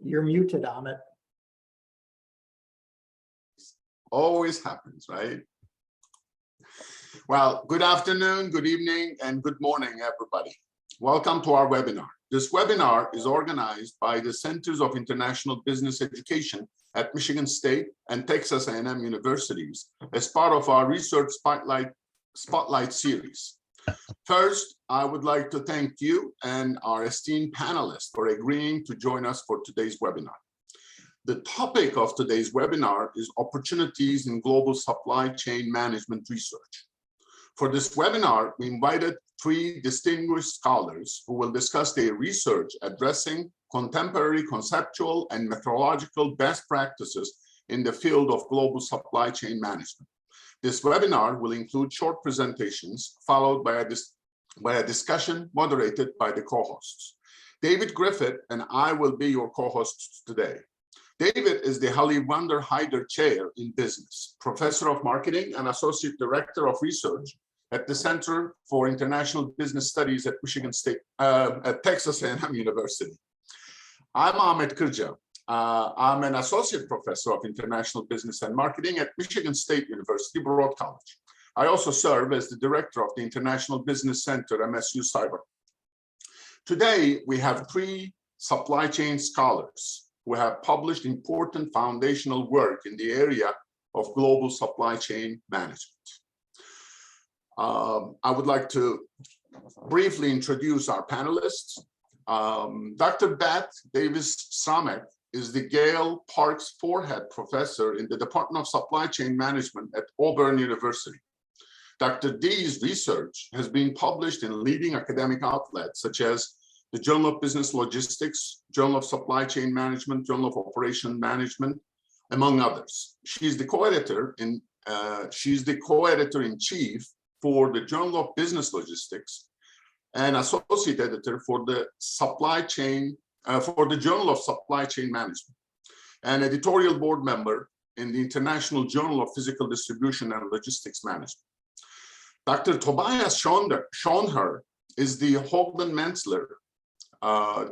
You're muted, Ahmet. Always happens, right? Well, good afternoon, good evening, and good morning, everybody. Welcome to our webinar. This webinar is organized by the Centers of International Business Education at Michigan State and Texas A&M Universities as part of our Research Spotlight series. First, I would like to thank you and our esteemed panelists for agreeing to join us for today's webinar. The topic of today's webinar is opportunities in global supply chain management research. For this webinar, we invited three distinguished scholars who will discuss their research addressing contemporary conceptual and methodological best practices in the field of global supply chain management. This webinar will include short presentations followed by a discussion moderated by the co-hosts. David Griffith and I will be your co-hosts today. David is the Holly Wander Hyder Chair in Business, Professor of Marketing and Associate Director of Research at the Center for International Business Studies at Michigan State, at Texas A&M University. I'm Ahmet Kirca. I'm an Associate Professor of International Business and Marketing at Michigan State University, Broad College. I also serve as the Director of the International Business Center, MSU CIBERs. Today, we have three supply chain scholars who have published important foundational work in the area of global supply chain management. I would like to briefly introduce our panelists. Dr. Beth Davis-Sramek is the Gale Parks Forehead Professor in the Department of Supply Chain Management at Auburn University. Dr. D's research has been published in leading academic outlets such as the Journal of Business Logistics, Journal of Supply Chain Management, Journal of Operation Management, among others. She's the co-editor in chief for the Journal of Business Logistics and associate editor for the Journal of Supply Chain Management, and editorial board member in the International Journal of Physical Distribution and Logistics Management. Dr. Tobias Schoenherr is the Hogden Mentzler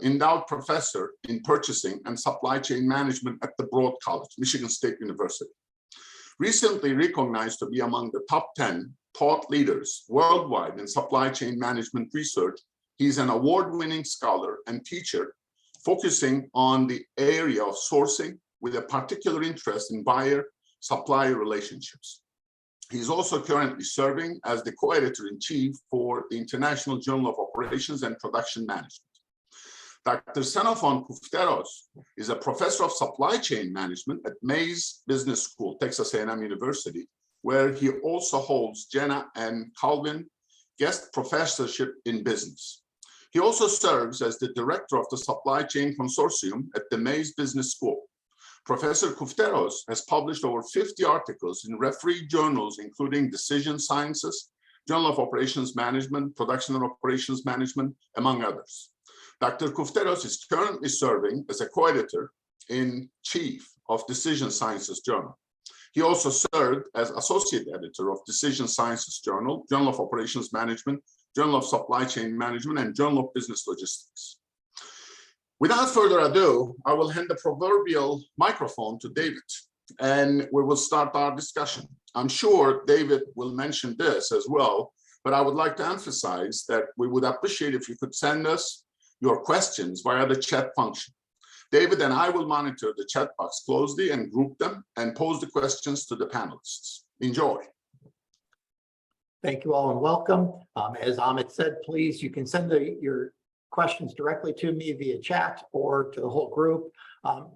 Endowed Professor in Purchasing and Supply Chain Management at the Broad College, Michigan State University. Recently recognized to be among the top 10 thought leaders worldwide in supply chain management research, he's an award-winning scholar and teacher focusing on the area of sourcing with a particular interest in buyer-supplier relationships. He's also currently serving as the co-editor-in-chief for the International Journal of Operations and Production Management. Dr. Xenophon Koufteros is a professor of supply chain management at Mays Business School, Texas A&M University, where he also holds Jenna and Calvin guest professorship in business. He also serves as the director of the Supply Chain Consortium at the Mays Business School. Professor Koufteros has published over 50 articles in refereed journals, including Decision Sciences, Journal of Operations Management, Production and Operations Management, among others. Dr. Koufteros is currently serving as a co-editor-in-chief of Decision Sciences Journal. He also served as associate editor of Decision Sciences Journal, Journal of Operations Management, Journal of Supply Chain Management, and Journal of Business Logistics. Without further ado, I will hand the proverbial microphone to David, and we will start our discussion. I'm sure David will mention this as well, but I would like to emphasize that we would appreciate if you could send us your questions via the chat function. David and I will monitor the chat box closely and group them and pose the questions to the panelists. Enjoy. Thank you all and welcome. As Ahmet said, please, you can send your questions directly to me via chat or to the whole group.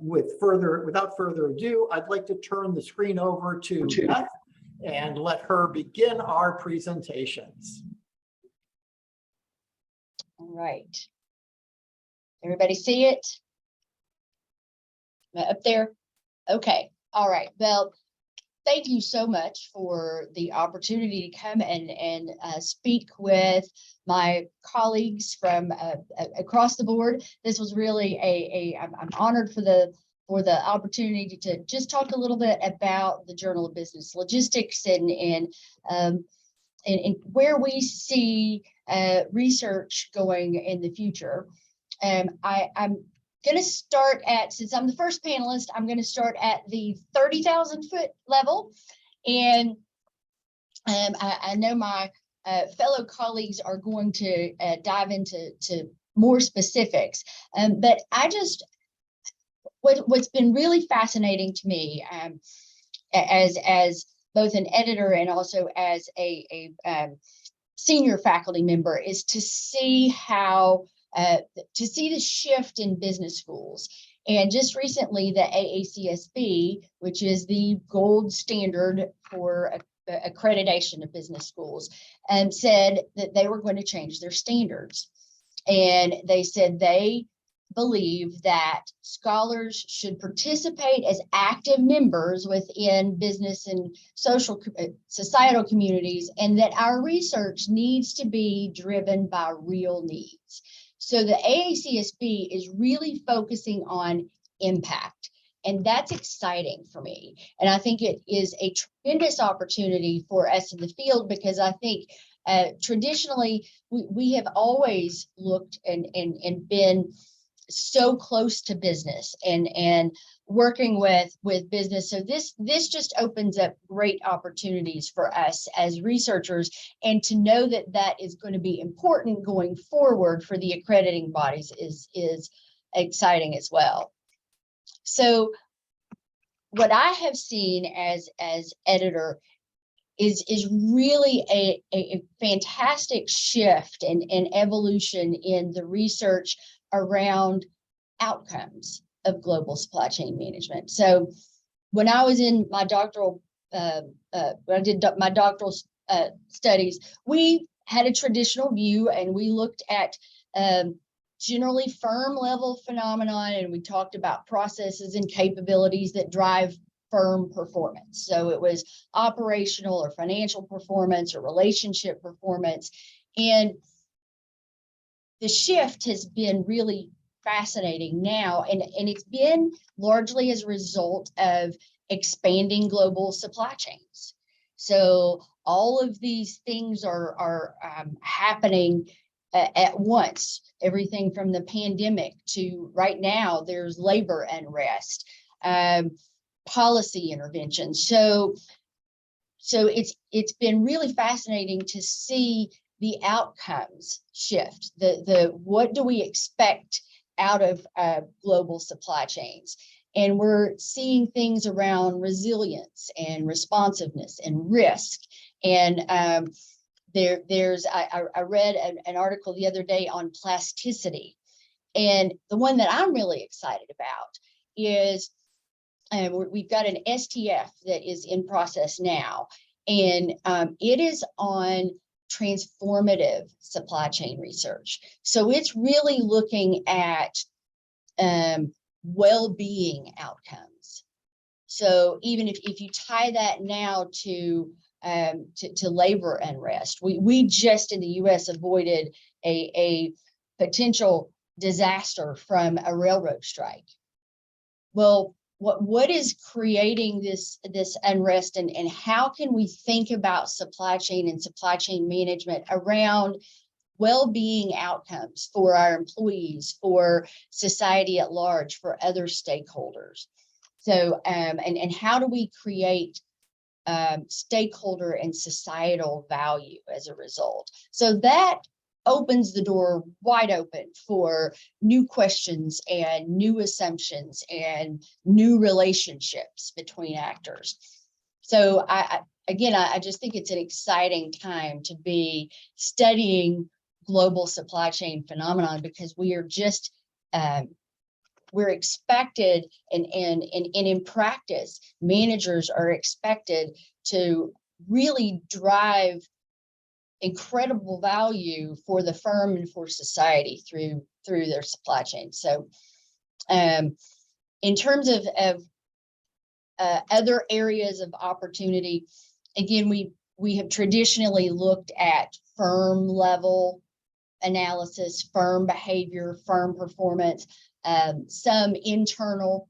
Without further ado, I'd like to turn the screen over to Beth and let her begin our presentations. All right. Everybody see it? Up there? Okay. All right. Well, thank you so much for the opportunity to come and speak with my colleagues from across the board. This was really I'm honored for the opportunity to just talk a little bit about the Journal of Business Logistics and where we see research going in the future. I'm going to start at, since I'm the first panelist, I'm going to start at the 30,000 foot level. And I know my fellow colleagues are going to dive into more specifics. But what's been really fascinating to me as both an editor and also as a senior faculty member is to see how the shift in business schools. And just recently, the AACSB, which is the gold standard for accreditation of business schools, said that they were going to change their standards. And they said they believe that scholars should participate as active members within business and societal communities, and that our research needs to be driven by real needs. So the AACSB is really focusing on impact, and that's exciting for me. And I think it is a tremendous opportunity for us in the field, because I think traditionally we have always looked and been so close to business and working with business. So this just opens up great opportunities for us as researchers, and to know that that is going to be important going forward for the accrediting bodies is exciting as well. So what I have seen as editor is really a fantastic shift and evolution in the research around outcomes of global supply chain management. So when I was in my doctoral, when I did my doctoral studies, we had a traditional view, and we looked at generally firm level phenomenon, and we talked about processes and capabilities that drive firm performance. So it was operational or financial performance or relationship performance. And the shift has been really fascinating now, and it's been largely as a result of expanding global supply chains. So all of these things are happening at once. Everything from the pandemic to right now, there's labor unrest, policy intervention. So it's been really fascinating to see the outcomes shift. The what do we expect out of global supply chains? And we're seeing things around resilience and responsiveness and risk. And I read an article the other day on plasticity. And the one that I'm really excited about is we've got an STF that is in process now. And it is on transformative supply chain research. So it's really looking at well-being outcomes. So even if you tie that now to labor unrest, we just in the U.S. avoided a potential disaster from a railroad strike. Well, what is creating this unrest, and how can we think about supply chain and supply chain management around well-being outcomes for our employees, for society at large, for other stakeholders? So and how do we create stakeholder and societal value as a result? So that opens the door wide open for new questions and new assumptions and new relationships between actors. So I just think it's an exciting time to be studying global supply chain phenomenon, because we are just we're expected and in practice, managers are expected to really drive incredible value for the firm and for society through their supply chain. So in terms of other areas of opportunity, again, we have traditionally looked at firm level analysis, firm behavior, firm performance, some internal,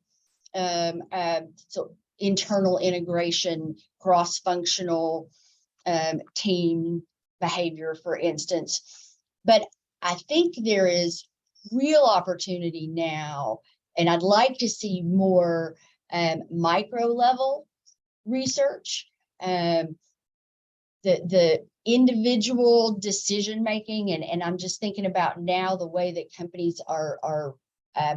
so internal integration, cross-functional team behavior, for instance. But I think there is real opportunity now And I'd like to see more micro level research. The individual decision making, and I'm just thinking about now the way that companies are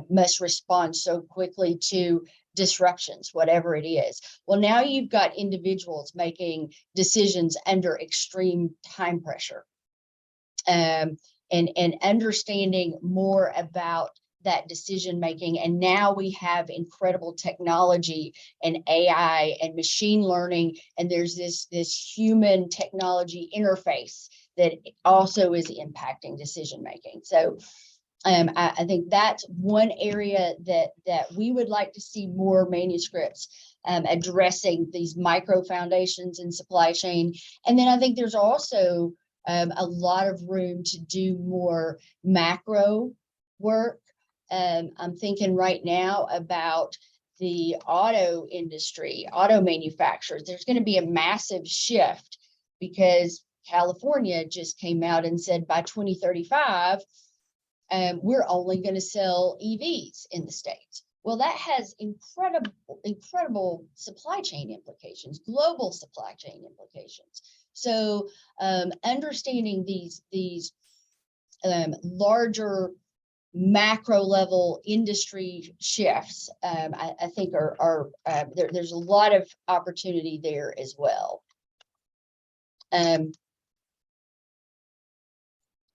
must respond so quickly to disruptions, whatever it is. Well, now you've got individuals making decisions under extreme time pressure, and understanding more about that decision making. And now we have incredible technology and AI and machine learning, and there's this human technology interface that also is impacting decision making. So I think that's one area that we would like to see more manuscripts addressing these micro foundations in supply chain. And then I think there's also a lot of room to do more macro work. I'm thinking right now about the auto industry, auto manufacturers. There's going to be a massive shift because California just came out and said by 2035, we're only going to sell EVs in the States. Well, that has incredible supply chain implications, global supply chain implications. So understanding these larger macro level industry shifts, I think there's a lot of opportunity there as well.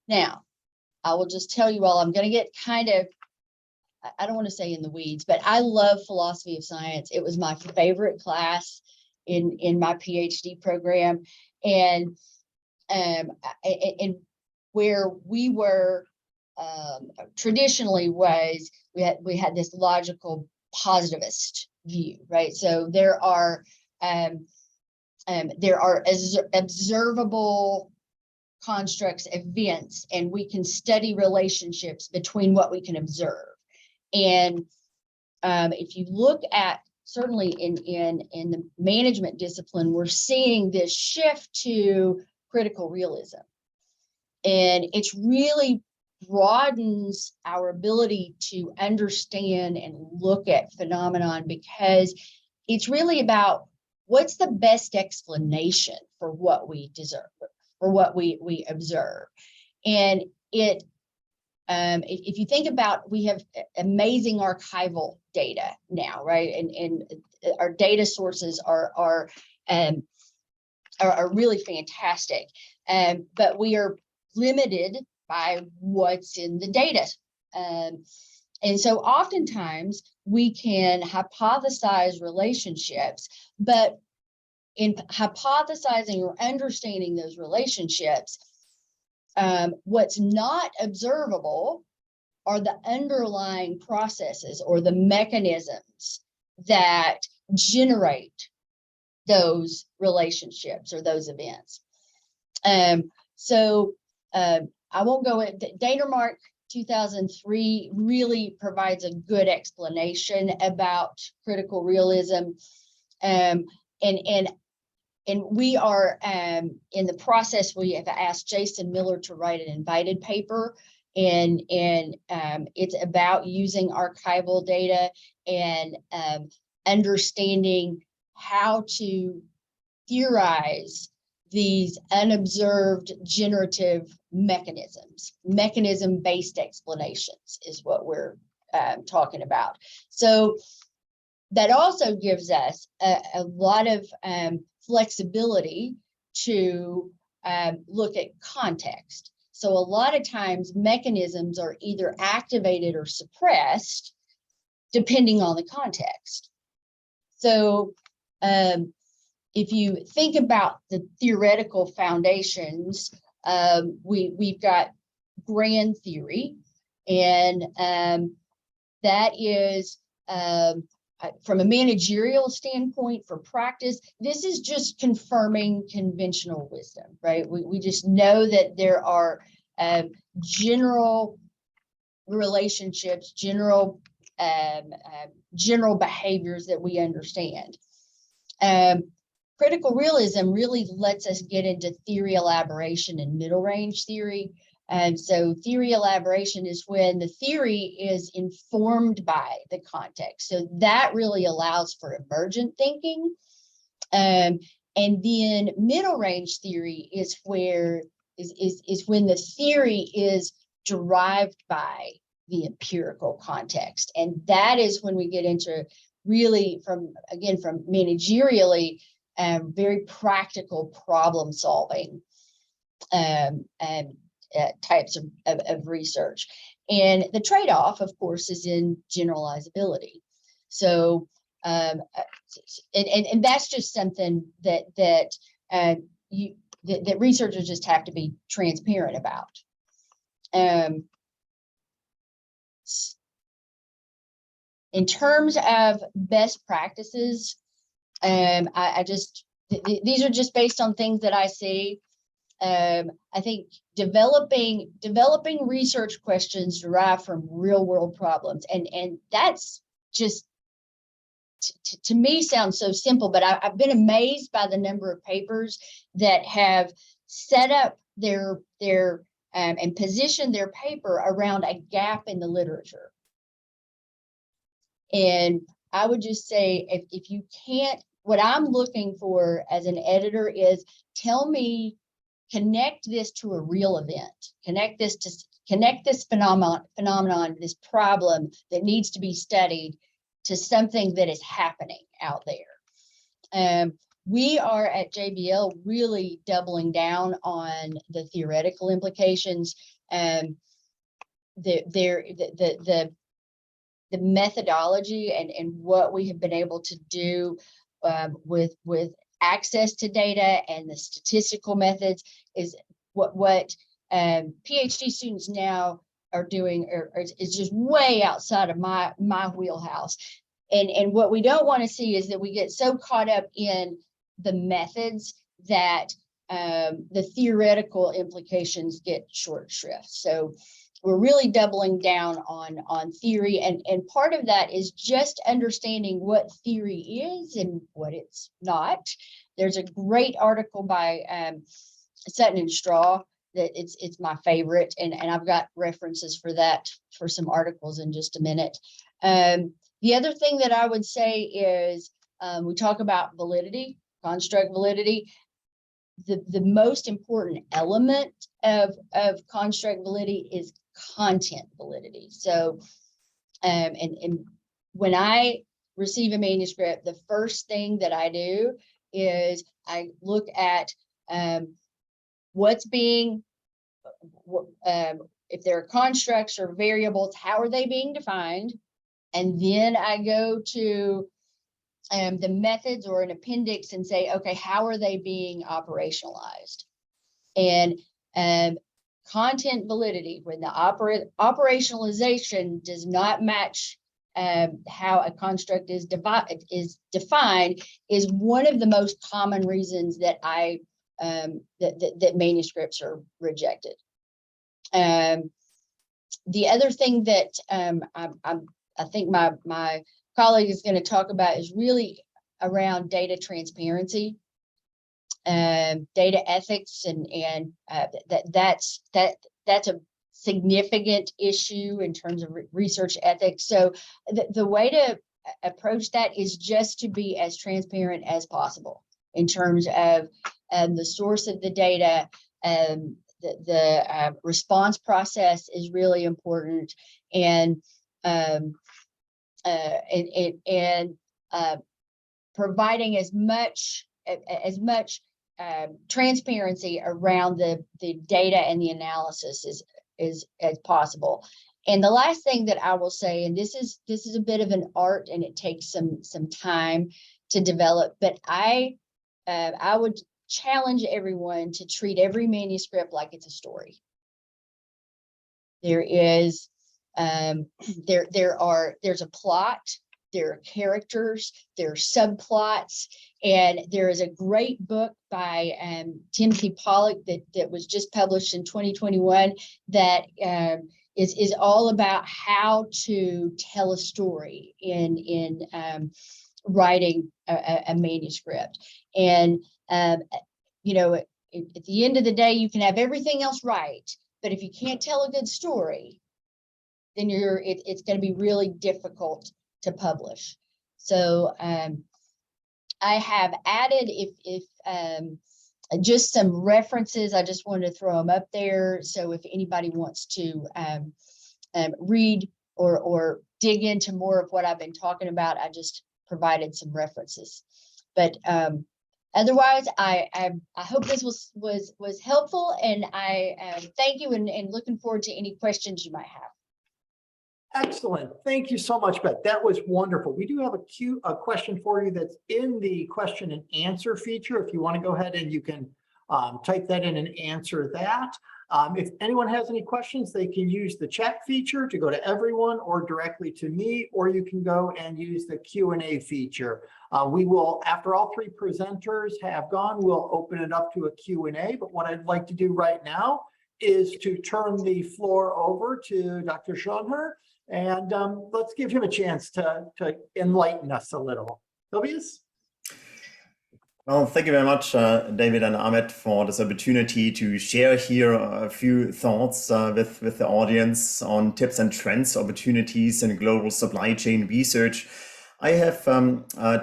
Now, I will just tell you all, I'm going to get kind of, I don't want to say in the weeds, but I love philosophy of science. It was my favorite class in my PhD program, and where we were traditionally was we had this logical positivist view, right? So there are observable constructs, events, and we can study relationships between what we can observe. And if you look at, certainly in the management discipline, we're seeing this shift to critical realism. And it's really broadens our ability to understand and look at phenomenon, because it's really about what's the best explanation for what we deserve, or what we observe. And it if you think about, we have amazing archival data now, right? And our data sources are really fantastic, but we are limited by what's in the data. And so oftentimes we can hypothesize relationships, but in hypothesizing or understanding those relationships, what's not observable are the underlying processes or the mechanisms that generate those relationships or those events. So I won't go in. Danamark 2003 really provides a good explanation about critical realism. And we are in the process. We have asked Jason Miller to write an invited paper, and it's about using archival data and understanding how to theorize these unobserved generative mechanisms. Mechanism-based explanations is what we're talking about. So that also gives us a lot of flexibility to look at context. So a lot of times mechanisms are either activated or suppressed depending on the context. So if you think about the theoretical foundations, we've got grand theory, and that is from a managerial standpoint for practice, this is just confirming conventional wisdom, right? We just know that there are general relationships, general behaviors that we understand. Critical realism really lets us get into theory elaboration and middle range theory. And so theory elaboration is when the theory is informed by the context. So that really allows for emergent thinking. And then middle range theory is where is when the theory is derived by the empirical context. And that is when we get into really from managerially very practical problem solving types of research. And the trade-off, of course, is in generalizability. So and that's just something that researchers just have to be transparent about. In terms of best practices, these are just based on things that I see. I think developing research questions derived from real world problems, and that's just to me sounds so simple, but I've been amazed by the number of papers that have set up their and positioned their paper around a gap in the literature. And I would just say, if you can't, what I'm looking for as an editor is tell me, connect this to a real event, connect this phenomenon, this problem that needs to be studied to something that is happening out there. We are at JBL really doubling down on the theoretical implications. The methodology and what we have been able to do with access to data and the statistical methods is what PhD students now are doing is just way outside of my wheelhouse. And what we don't want to see is that we get so caught up in the methods that the theoretical implications get short shrift. So we're really doubling down on theory, and part of that is just understanding what theory is and what it's not. There's a great article by Sutton and Straw that it's my favorite, and I've got references for that for some articles in just a minute. The other thing that I would say is we talk about validity, construct validity. The most important element of construct validity is content validity. So, and when I receive a manuscript, the first thing that I do is I look at what's being, if there are constructs or variables, how are they being defined? And then I go to the methods or an appendix and say, okay, how are they being operationalized? And content validity, when the operationalization does not match how a construct is defined, is one of the most common reasons that that manuscripts are rejected. The other thing that I think my colleague is going to talk about is really around data transparency, data ethics, and that's a significant issue in terms of research ethics. So the way to approach that is just to be as transparent as possible in terms of the source of the data. The response process is really important, and providing as much transparency around the data and the analysis as possible. And the last thing that I will say, and this is a bit of an art and it takes some time to develop, but I would challenge everyone to treat every manuscript like it's a story. There is there's a plot, there are characters, there are subplots, and there is a great book by Timothy Pollock that was just published in 2021 that is all about how to tell a story in writing a manuscript. And you know, at the end of the day, you can have everything else right, But if you can't tell a good story, then it's going to be really difficult to publish. So I have added if just some references. I just wanted to throw them up there. So if anybody wants to read or dig into more of what I've been talking about, I just provided some references. But otherwise, I hope this was helpful, and I thank you and looking forward to any questions you might have. Excellent. Thank you so much, Beth. That was wonderful. We do have a question for you that's in the question and answer feature. If you want to go ahead and you can type that in and answer that. If anyone has any questions, they can use the chat feature to go to everyone or directly to me, or you can go and use the Q&A feature. We will, after all three presenters have gone, we'll open it up to a Q&A. But what I'd like to do right now is to turn the floor over to Dr. Schoenherr. And let's give him a chance to enlighten us a little. Tobias? Well, thank you very much, David and Ahmet, for this opportunity to share here a few thoughts with the audience on tips and trends, opportunities in global supply chain research. I have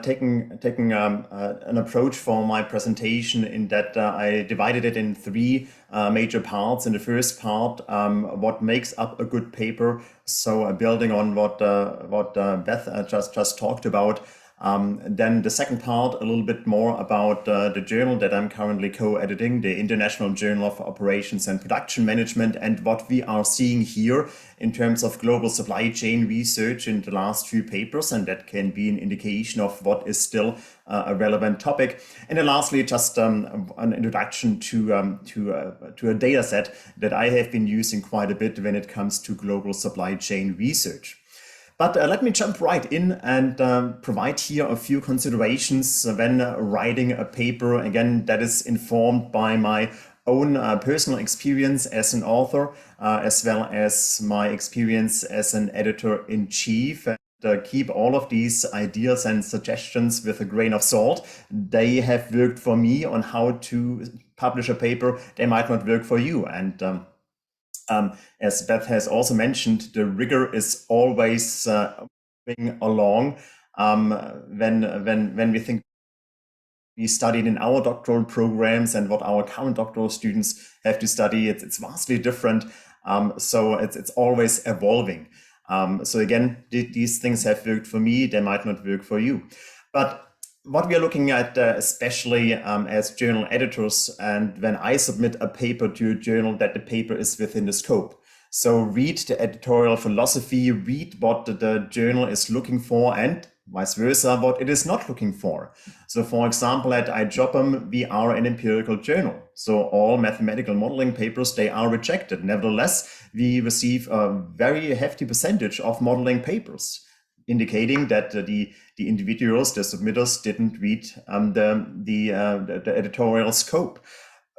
taken an approach for my presentation in that I divided it in three major parts. In the first part, what makes up a good paper. So building on what Beth just talked about. Then the second part, a little bit more about the journal that I'm currently co-editing, the International Journal of Operations and Production Management, and what we are seeing here in terms of global supply chain research in the last few papers, and that can be an indication of what is still a relevant topic. And then lastly, just an introduction to a data set that I have been using quite a bit when it comes to global supply chain research. But let me jump right in and provide here a few considerations when writing a paper, again, that is informed by my own personal experience as an author, as well as my experience as an editor-in-chief. And keep all of these ideas and suggestions with a grain of salt. They have worked for me on how to publish a paper. They might not work for you. And as Beth has also mentioned, the rigor is always moving along. When we think we studied in our doctoral programs and what our current doctoral students have to study, it's vastly different. So it's always evolving. So again, these things have worked for me. They might not work for you. But what we are looking at, especially as journal editors, and when I submit a paper to a journal, that the paper is within the scope. So read the editorial philosophy, read what the journal is looking for, and vice versa, what it is not looking for. So for example, at IJOPM, we are an empirical journal. So all mathematical modeling papers, they are rejected. Nevertheless, we receive a very hefty percentage of modeling papers, indicating that the individuals, the submitters, didn't read the editorial scope.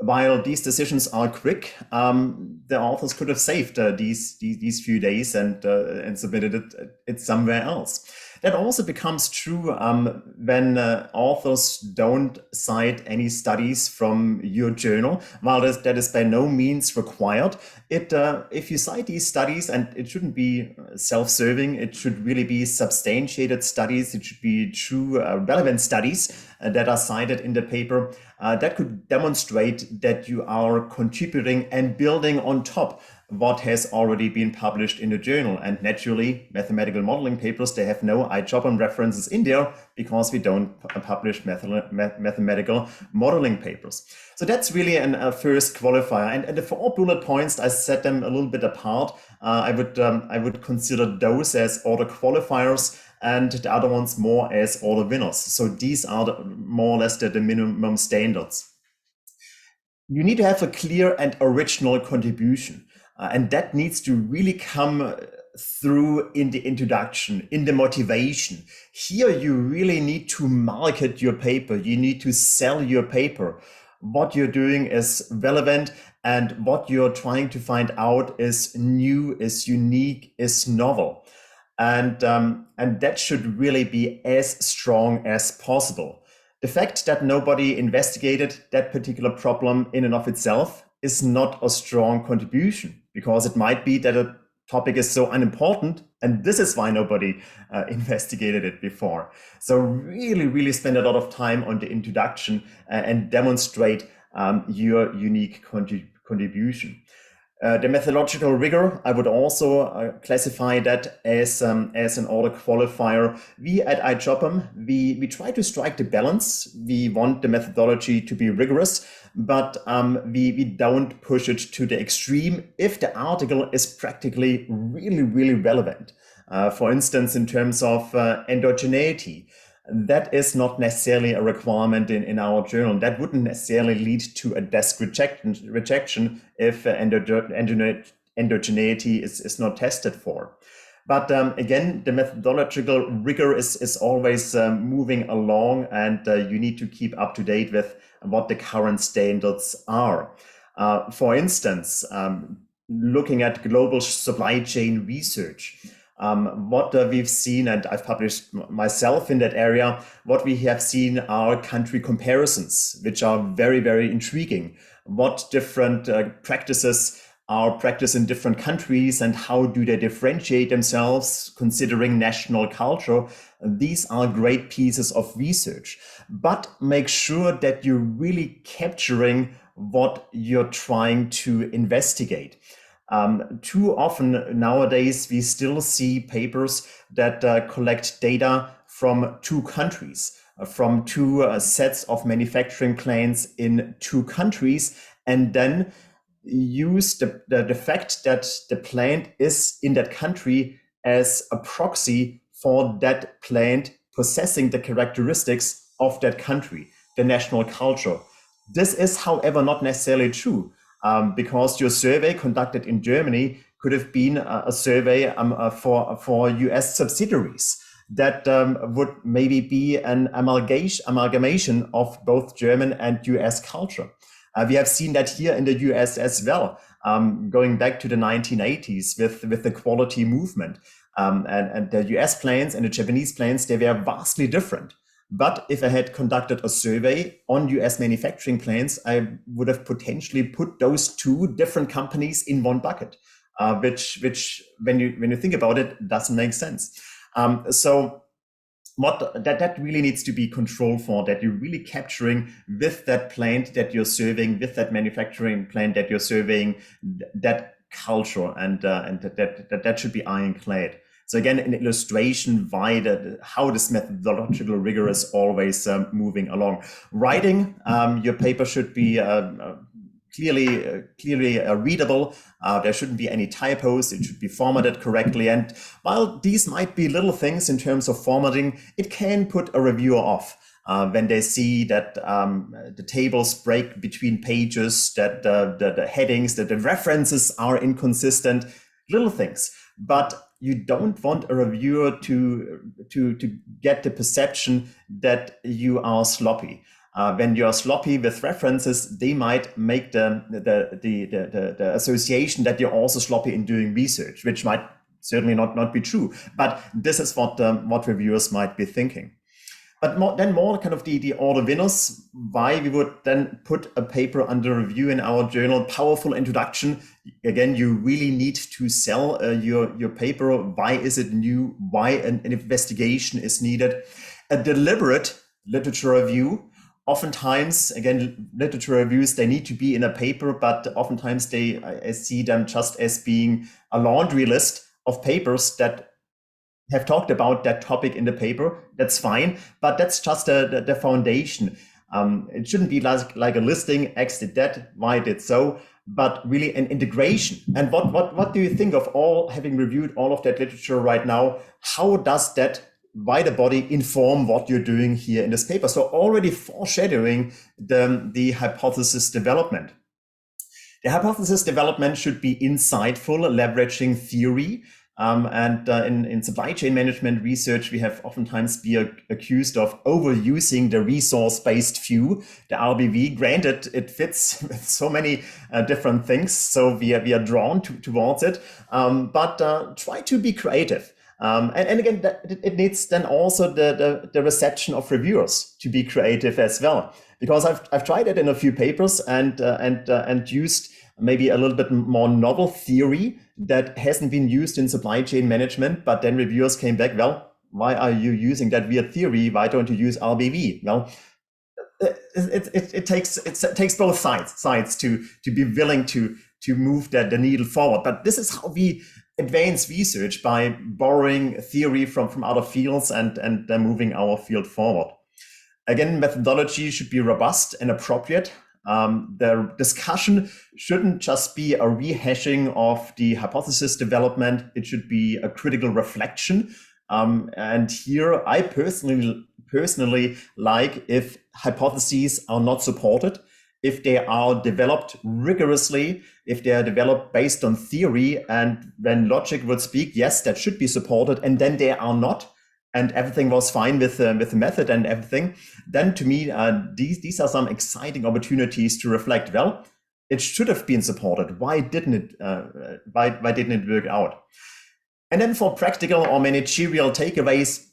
While these decisions are quick, the authors could have saved these few days and submitted it somewhere else. That also becomes true when authors don't cite any studies from your journal. While that is by no means required, if you cite these studies, and it shouldn't be self-serving, it should really be substantiated studies, it should be true relevant studies that are cited in the paper, that could demonstrate that you are contributing and building on top what has already been published in the journal. And naturally, mathematical modeling papers, they have no IJOPM references in there because we don't publish mathematical modeling papers. So that's really a first qualifier. And the 4 bullet points, I set them a little bit apart. I would consider those as order qualifiers, and the other ones more as order winners. So these are more or less the minimum standards. You need to have a clear and original contribution. And that needs to really come through in the introduction, in the motivation. Here, you really need to market your paper. You need to sell your paper. What you're doing is relevant, and what you're trying to find out is new, is unique, is novel. And that should really be as strong as possible. The fact that nobody investigated that particular problem in and of itself is not a strong contribution, because it might be that a topic is so unimportant, and this is why nobody investigated it before. So really spend a lot of time on the introduction and demonstrate your unique contribution. The methodological rigor, I would also classify that as an order qualifier. We at iJobM, we try to strike the balance. We want the methodology to be rigorous, but we don't push it to the extreme if the article is practically really relevant. For instance, in terms of endogeneity, that is not necessarily a requirement in our journal. That wouldn't necessarily lead to a desk rejection if endogeneity is not tested for. But again, the methodological rigor is always moving along, and you need to keep up to date with what the current standards are. For instance, looking at global supply chain research, what we've seen, and I've published myself in that area, what we have seen are country comparisons, which are very intriguing. What different practices are practiced in different countries, and how do they differentiate themselves considering national culture? These are great pieces of research, but make sure that you're really capturing what you're trying to investigate. Too often nowadays, we still see papers that collect data from two countries, from two sets of manufacturing plants in two countries, and then use the fact that the plant is in that country as a proxy for that plant possessing the characteristics of that country, the national culture. This is, however, not necessarily true. Because your survey conducted in Germany could have been a survey for US subsidiaries that would maybe be an amalgamation of both German and US culture. We have seen that here in the US as well, going back to the 1980s with the quality movement. And the US plants and the Japanese plants, they were vastly different. But if I had conducted a survey on US manufacturing plants, I would have potentially put those two different companies in one bucket, which when you think about it, doesn't make sense. So that really needs to be controlled for, that you're really capturing with that plant that you're surveying, with that manufacturing plant that you're surveying, that culture, and that should be ironclad. So again, an illustration why how this methodological rigor is always moving along. Writing, your paper should be clearly readable. There shouldn't be any typos. It should be formatted correctly. And while these might be little things in terms of formatting, it can put a reviewer off when they see that the tables break between pages, that the headings, that the references are inconsistent, little things. But you don't want a reviewer to get the perception that you are sloppy. When you are sloppy with references, they might make the association that you're also sloppy in doing research, which might certainly not be true. But this is what reviewers might be thinking. But more kind of the order winners, why we would then put a paper under review in our journal. Powerful introduction. Again, you really need to sell your paper. Why is it new? Why an investigation is needed? A deliberate literature review. Oftentimes, again, literature reviews, they need to be in a paper, but oftentimes I see them just as being a laundry list of papers that have talked about that topic in the paper. That's fine, but that's just the foundation. It shouldn't be like a listing, X did that, Y did so, but really an integration. And what do you think of having reviewed all of that literature right now? How does that wider body inform what you're doing here in this paper? So already foreshadowing the hypothesis development. The hypothesis development should be insightful, leveraging theory. In supply chain management research, we have oftentimes been accused of overusing the resource-based view, the RBV. Granted, it fits with so many different things, so we are drawn towards it. But try to be creative. And again, it needs then also the reception of reviewers to be creative as well, because I've tried it in a few papers and used maybe a little bit more novel theory that hasn't been used in supply chain management, but then reviewers came back, well, why are you using that weird theory? Why don't you use RBV? Well, it takes both sides to be willing to move the needle forward. But this is how we advance research, by borrowing theory from other fields and then moving our field forward. Again, methodology should be robust and appropriate. The discussion shouldn't just be a rehashing of the hypothesis development. It should be a critical reflection. And here I personally like if hypotheses are not supported, if they are developed rigorously, if they are developed based on theory, and when logic would speak, yes, that should be supported, and then they are not, and everything was fine with the method and everything, then to me, these are some exciting opportunities to reflect, well, it should have been supported. Why didn't it work out? And then for practical or managerial takeaways,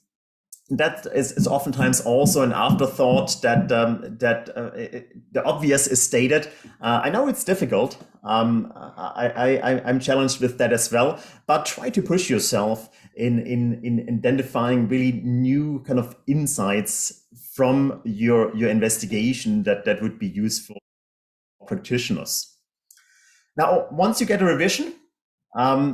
that is oftentimes also an afterthought that the obvious is stated. I know it's difficult. I'm challenged with that as well, but try to push yourself in identifying really new kind of insights from your investigation that would be useful for practitioners. Now, once you get a revision,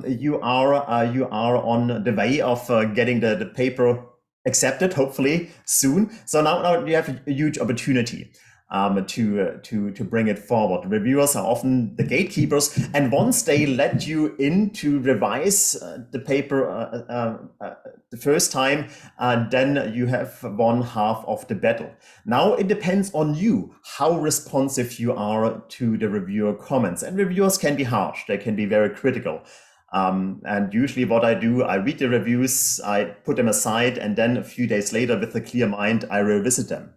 you are on the way of getting the paper accepted, hopefully soon. So now you have a huge opportunity to bring it forward. Reviewers are often the gatekeepers, and once they let you in to revise the paper the first time, then you have won half of the battle. Now it depends on you how responsive you are to the reviewer comments, and reviewers can be harsh, they can be very critical. And usually what I do, I read the reviews, I put them aside, and then a few days later with a clear mind, I revisit them.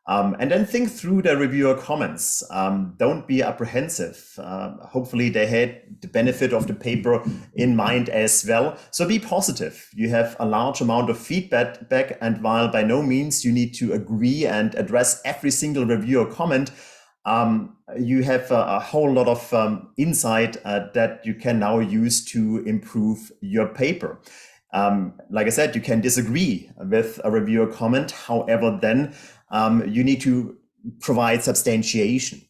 And then think through the reviewer comments. Don't be apprehensive. Hopefully they had the benefit of the paper in mind as well. So be positive. You have a large amount of feedback, and while by no means you need to agree and address every single reviewer comment, you have a whole lot of insight that you can now use to improve your paper. Like I said, you can disagree with a reviewer comment. However, then you need to provide substantiation.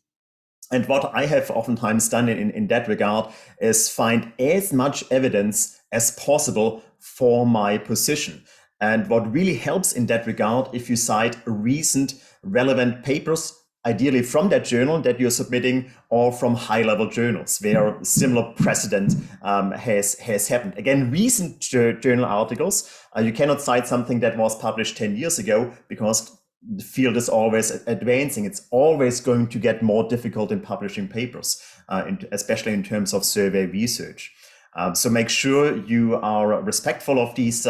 And what I have oftentimes done in that regard is find as much evidence as possible for my position. And what really helps in that regard, if you cite recent relevant papers, ideally from that journal that you're submitting, or from high-level journals where similar precedent has happened. Again, recent journal articles, you cannot cite something that was published 10 years ago, because the field is always advancing. It's always going to get more difficult in publishing papers, especially in terms of survey research. So make sure you are respectful of these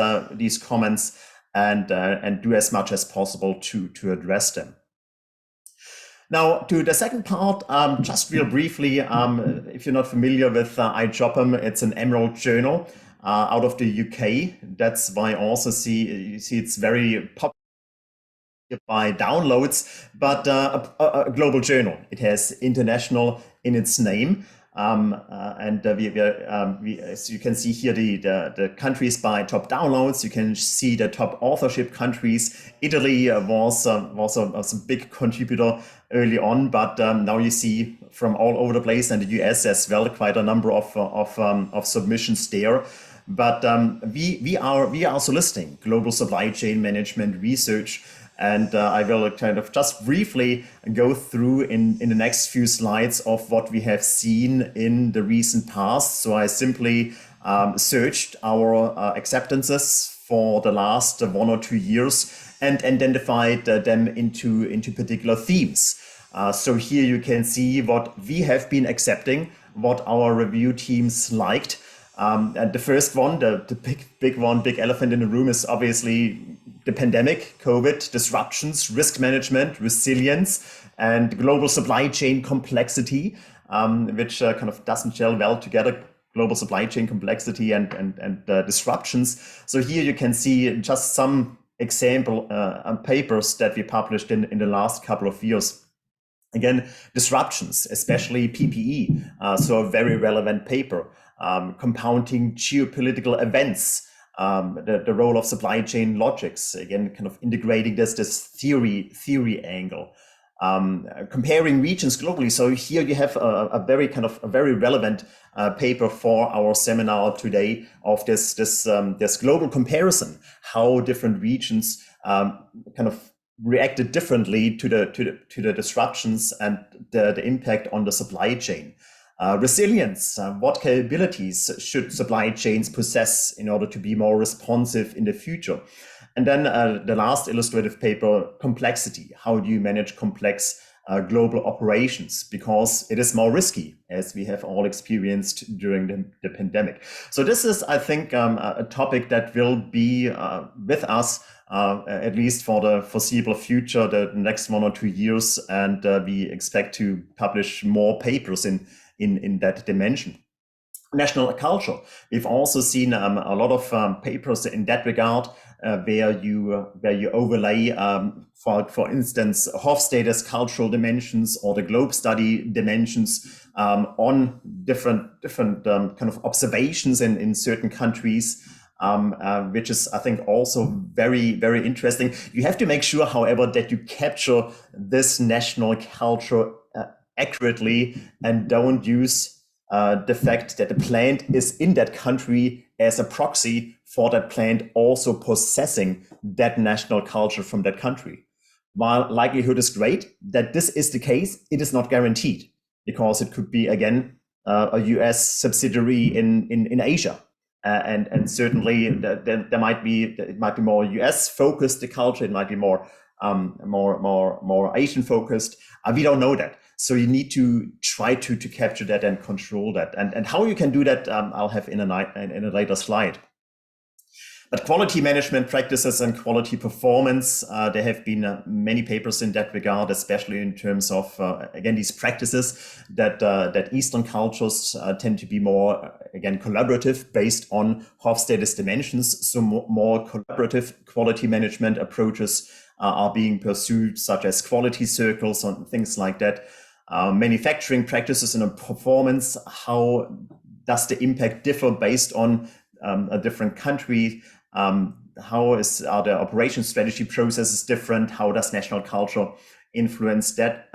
comments and do as much as possible to address them. Now, to the second part, just real briefly, if you're not familiar with iJobham, it's an Emerald journal out of the UK. That's why also you see it's very popular by downloads, but a global journal. It has international in its name. We, as you can see here, the countries by top downloads. You can see the top authorship countries. Italy was a big contributor early on, but now you see from all over the place, and the US as well, quite a number of submissions there. But we are also listing global supply chain management research. And I will kind of just briefly go through in the next few slides of what we have seen in the recent past. So I simply searched our acceptances for the last 1 or 2 years and identified them into particular themes. So here you can see what we have been accepting, what our review teams liked. And the first one, the big elephant in the room, is obviously the pandemic, COVID, disruptions, risk management, resilience, and global supply chain complexity, which kind of doesn't gel well together global supply chain complexity and disruptions. So here you can see just some example papers that we published in the last couple of years. Again, disruptions, especially PPE, so a very relevant paper, compounding geopolitical events, the role of supply chain logics, again, kind of integrating this theory angle, comparing regions globally. So here you have a very relevant paper for our seminar today of this global comparison, how different regions kind of reacted differently to the disruptions and the impact on the supply chain. Resilience, what capabilities should supply chains possess in order to be more responsive in the future? And then the last illustrative paper, complexity. How do you manage complex global operations? Because it is more risky, as we have all experienced during the pandemic. So this is, I think, a topic that will be with us at least for the foreseeable future, the next 1 or 2 years, and we expect to publish more papers in that dimension. National culture. We've also seen a lot of papers in that regard, where you overlay, for instance, Hofstede's cultural dimensions or the globe study dimensions on different kind of observations in certain countries. Which is, I think, also very, very interesting. You have to make sure, however, that you capture this national culture accurately and don't use the fact that the plant is in that country as a proxy for that plant also possessing that national culture from that country. While likelihood is great that this is the case, it is not guaranteed, because it could be, again, a US subsidiary in Asia. And certainly there might be more US focused, the culture, it might be more Asian focused. We don't know that. So you need to try to capture that and control that. And how you can do that, I'll have in a later slide. But quality management practices and quality performance, there have been many papers in that regard, especially in terms of, again, these practices that Eastern cultures tend to be more, again, collaborative based on Hofstede's dimensions. So more collaborative quality management approaches are being pursued, such as quality circles and things like that. Manufacturing practices and performance, how does the impact differ based on a different country? How are the operation strategy processes different? How does national culture influence that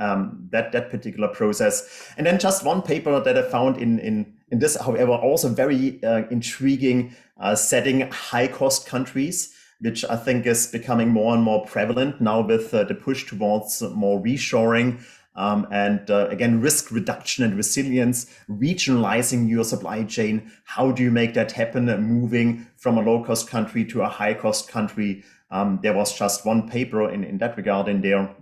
particular process? And then just one paper that I found in this, however, also very intriguing setting, high-cost countries, which I think is becoming more and more prevalent now with the push towards more reshoring. And again, risk reduction and resilience, regionalizing your supply chain. How do you make that happen, moving from a low-cost country to a high-cost country? There was just one paper in that regard in there.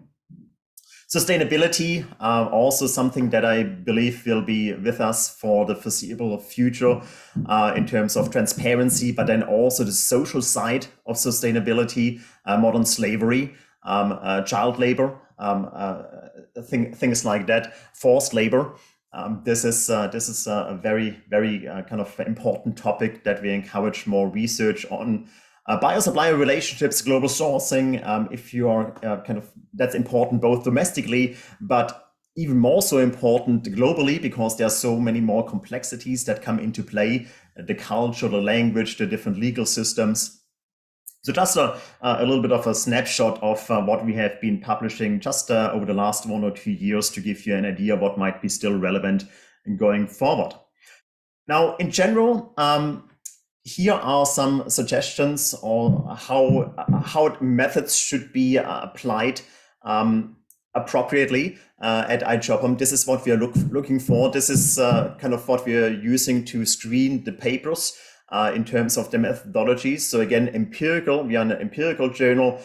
Sustainability, also something that I believe will be with us for the foreseeable future in terms of transparency, but then also the social side of sustainability, modern slavery, child labor, things like that, forced labor. This is a very, very kind of important topic that we encourage more research on. Buyer-supplier relationships, global sourcing, if you are that's important both domestically, but even more so important globally, because there are so many more complexities that come into play, the culture, the language, the different legal systems. So just a little bit of a snapshot of what we have been publishing just over the last 1 or 2 years to give you an idea of what might be still relevant going forward. Now, in general, here are some suggestions on how methods should be applied appropriately at iJobHome. This is what we are looking for. This is kind of what we are using to screen the papers in terms of the methodologies. So again, empirical, we are an empirical journal.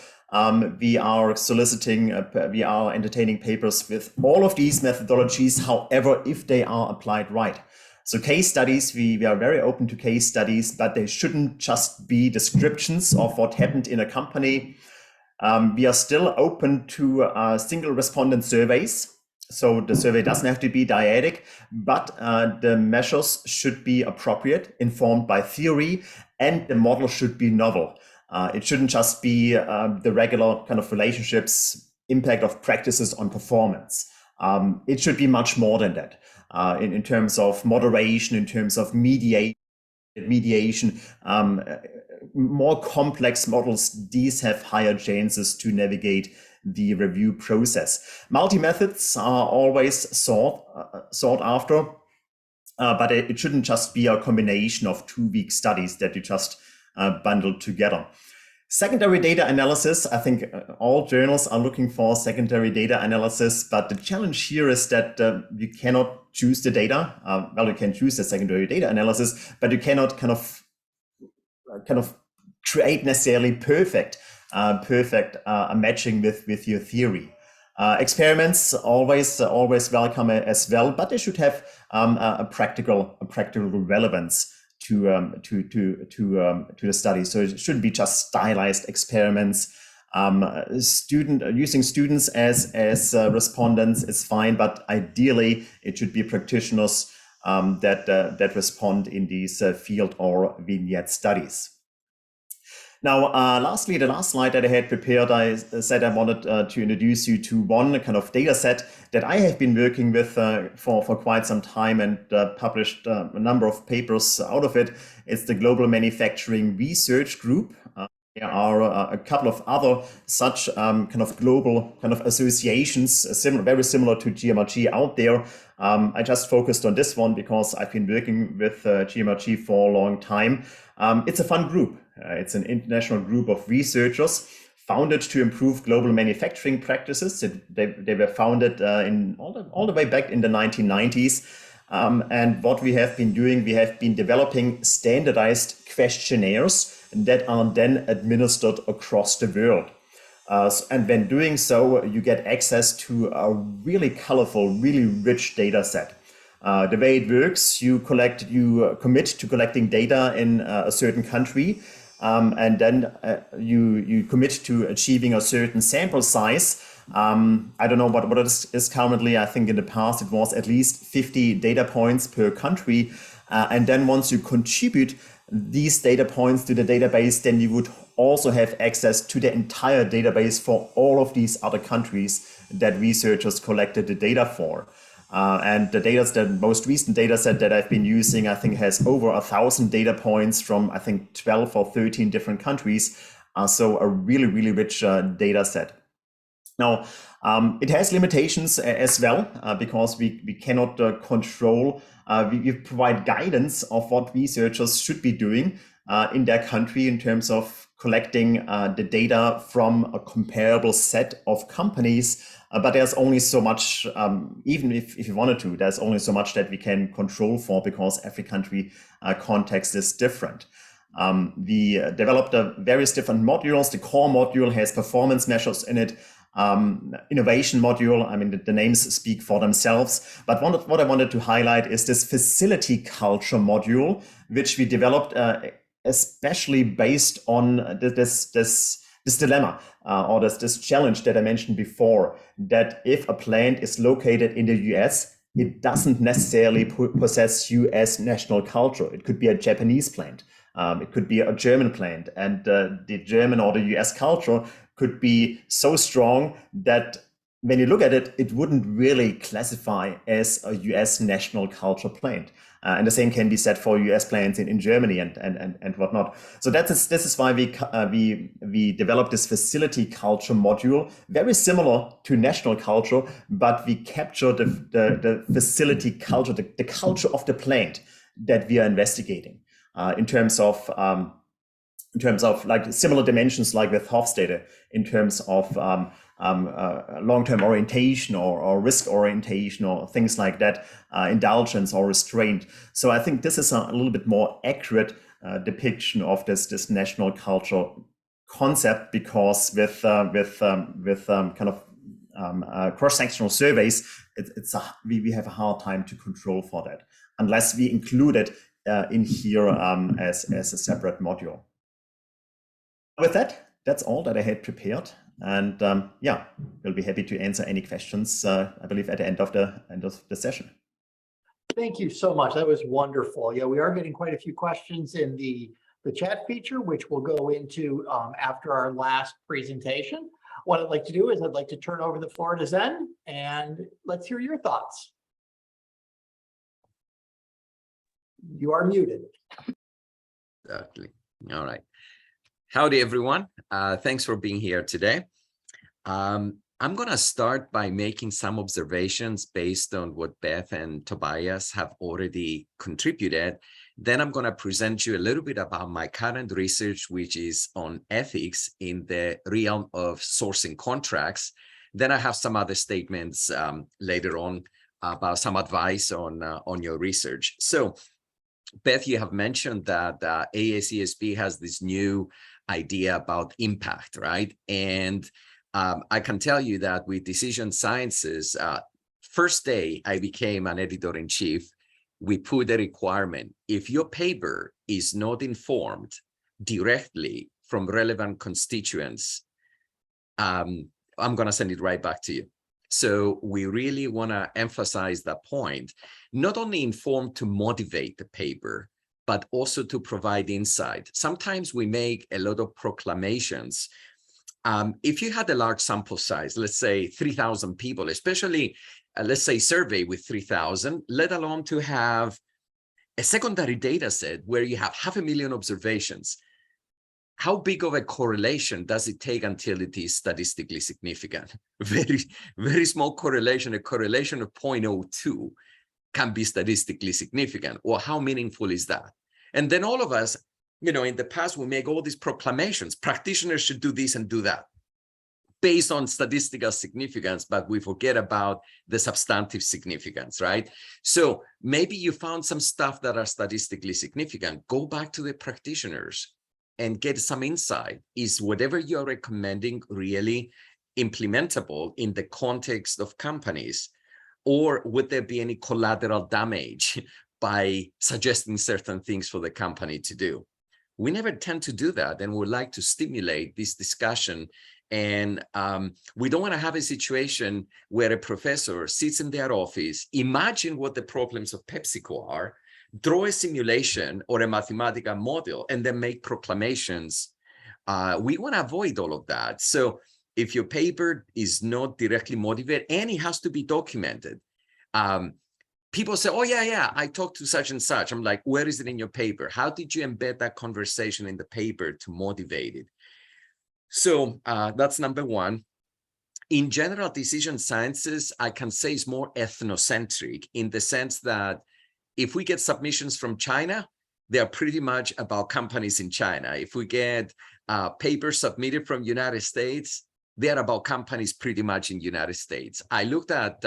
We are we are entertaining papers with all of these methodologies, however, if they are applied right. So case studies, we are very open to case studies, but they shouldn't just be descriptions of what happened in a company. We are still open to single respondent surveys. So the survey doesn't have to be dyadic, but the measures should be appropriate, informed by theory, and the model should be novel. It shouldn't just be the regular kind of relationships, impact of practices on performance. It should be much more than that in terms of moderation, in terms of mediation, more complex models, these have higher chances to navigate the review process. Multi-methods are always sought after, but it shouldn't just be a combination of 2-week studies that you just bundle together. Secondary data analysis, I think all journals are looking for secondary data analysis, but the challenge here is that you cannot choose the data. Well, you can choose the secondary data analysis, but you cannot kind of create necessarily perfect matching with your theory. Experiments always welcome as well, but they should have a practical relevance to the study. So it shouldn't be just stylized experiments. Using students as respondents is fine, but ideally it should be practitioners that respond in these field or vignette studies. Now, lastly, the last slide that I had prepared, I said I wanted to introduce you to one kind of data set that I have been working with for quite some time and published a number of papers out of it. It's the Global Manufacturing Research Group. There are a couple of other such kind of global kind of associations, very similar to GMRG out there. I just focused on this one because I've been working with GMRG for a long time. It's a fun group. It's an international group of researchers founded to improve global manufacturing practices. They were founded in all the way back in the 1990s. And what we have been doing, we have been developing standardized questionnaires that are then administered across the world. And when doing so, you get access to a really colorful, really rich data set. The way it works, you commit to collecting data in a certain country, and then you commit to achieving a certain sample size. I don't know what it is currently. I think in the past it was at least 50 data points per country. And then once you contribute these data points to the database, then you would also have access to the entire database for all of these other countries that researchers collected the data for. And the most recent data set that I've been using, I think has over 1,000 data points from, I think, 12 or 13 different countries. So a really, really rich data set. Now, it has limitations as well, because we cannot control, we provide guidance of what researchers should be doing in their country in terms of collecting the data from a comparable set of companies. But there's only so much, even if you wanted to, there's only so much that we can control for because every country context is different. We developed various different modules. The core module has performance measures in it. Innovation module, I mean, the names speak for themselves. But what I wanted to highlight is this facility culture module, which we developed especially based on this dilemma or this challenge that I mentioned before, that if a plant is located in the US, it doesn't necessarily possess US national culture. It could be a Japanese plant. It could be a German plant, and the German or the US culture could be so strong that when you look at it, it wouldn't really classify as a US national culture plant. And the same can be said for US plants in Germany and whatnot. So this is why we developed this facility culture module, very similar to national culture, but we capture the facility culture, the culture of the plant that we are investigating. In terms of like similar dimensions, like with Hofstede, in terms of long-term orientation or risk orientation or things like that, indulgence or restraint. So I think this is a little bit more accurate depiction of this national culture concept, because with kind of cross-sectional surveys, we have a hard time to control for that unless we include it in here as a separate module. With that, that's all that I had prepared. And yeah, we'll be happy to answer any questions, I believe, at the end of the session. Thank you so much. That was wonderful. Yeah, we are getting quite a few questions in the chat feature, which we'll go into after our last presentation. What I'd like to do is I'd like to turn over the floor to Zen, and let's hear your thoughts. You are muted. Certainly. All right. Howdy, everyone. Thanks for being here today. I'm going to start by making some observations based on what Beth and Tobias have already contributed. Then I'm going to present you a little bit about my current research, which is on ethics in the realm of sourcing contracts. Then I have some other statements later on about some advice on your research. So, Beth, you have mentioned that AACSB has this new idea about impact, right? And I can tell you that with Decision Sciences, first day I became an editor-in-chief, we put a requirement. If your paper is not informed directly from relevant constituents, I'm going to send it right back to you. So we really want to emphasize that point, not only informed to motivate the paper, but also to provide insight. Sometimes we make a lot of proclamations. If you had a large sample size, let's say 3,000 people, especially, let's say survey with 3,000, let alone to have a secondary data set where you have 500,000 observations, how big of a correlation does it take until it is statistically significant? Very, very small correlation, a correlation of 0.02 can be statistically significant. Or how meaningful is that? And then all of us, you know, in the past, we make all these proclamations. Practitioners should do this and do that based on statistical significance, but we forget about the substantive significance, right? So maybe you found some stuff that are statistically significant. Go back to the practitioners and get some insight. Is whatever you're recommending really implementable in the context of companies? Or would there be any collateral damage by suggesting certain things for the company to do? We never tend to do that, and we like to stimulate this discussion. And we don't want to have a situation where a professor sits in their office, imagine what the problems of PepsiCo are, draw a simulation or a mathematical model, and then make proclamations. We want to avoid all of that. So if your paper is not directly motivated, and it has to be documented, people say, oh, yeah, I talked to such and such. I'm like, where is it in your paper? How did you embed that conversation in the paper to motivate it? So that's number one. In general, decision sciences, I can say, is more ethnocentric in the sense that if we get submissions from China, they are pretty much about companies in China. If we get papers submitted from United States, they are about companies pretty much in the United States. I looked at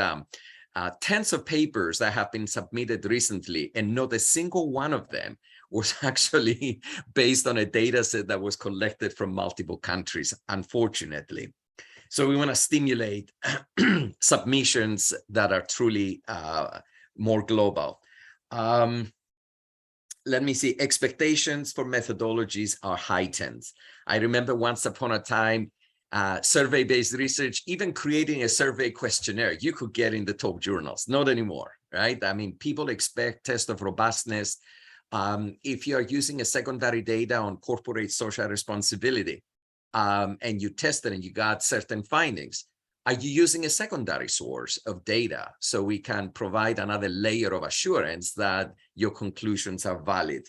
tens of papers that have been submitted recently, and not a single one of them was actually based on a data set that was collected from multiple countries, unfortunately. So we want to stimulate submissions that are truly more global. Let me see, expectations for methodologies are heightened. I remember once upon a time, survey-based research, even creating a survey questionnaire, you could get in the top journals. Not anymore, right? I mean, people expect test of robustness. If you are using a secondary data on corporate social responsibility, and you tested and you got certain findings, are you using a secondary source of data so we can provide another layer of assurance that your conclusions are valid?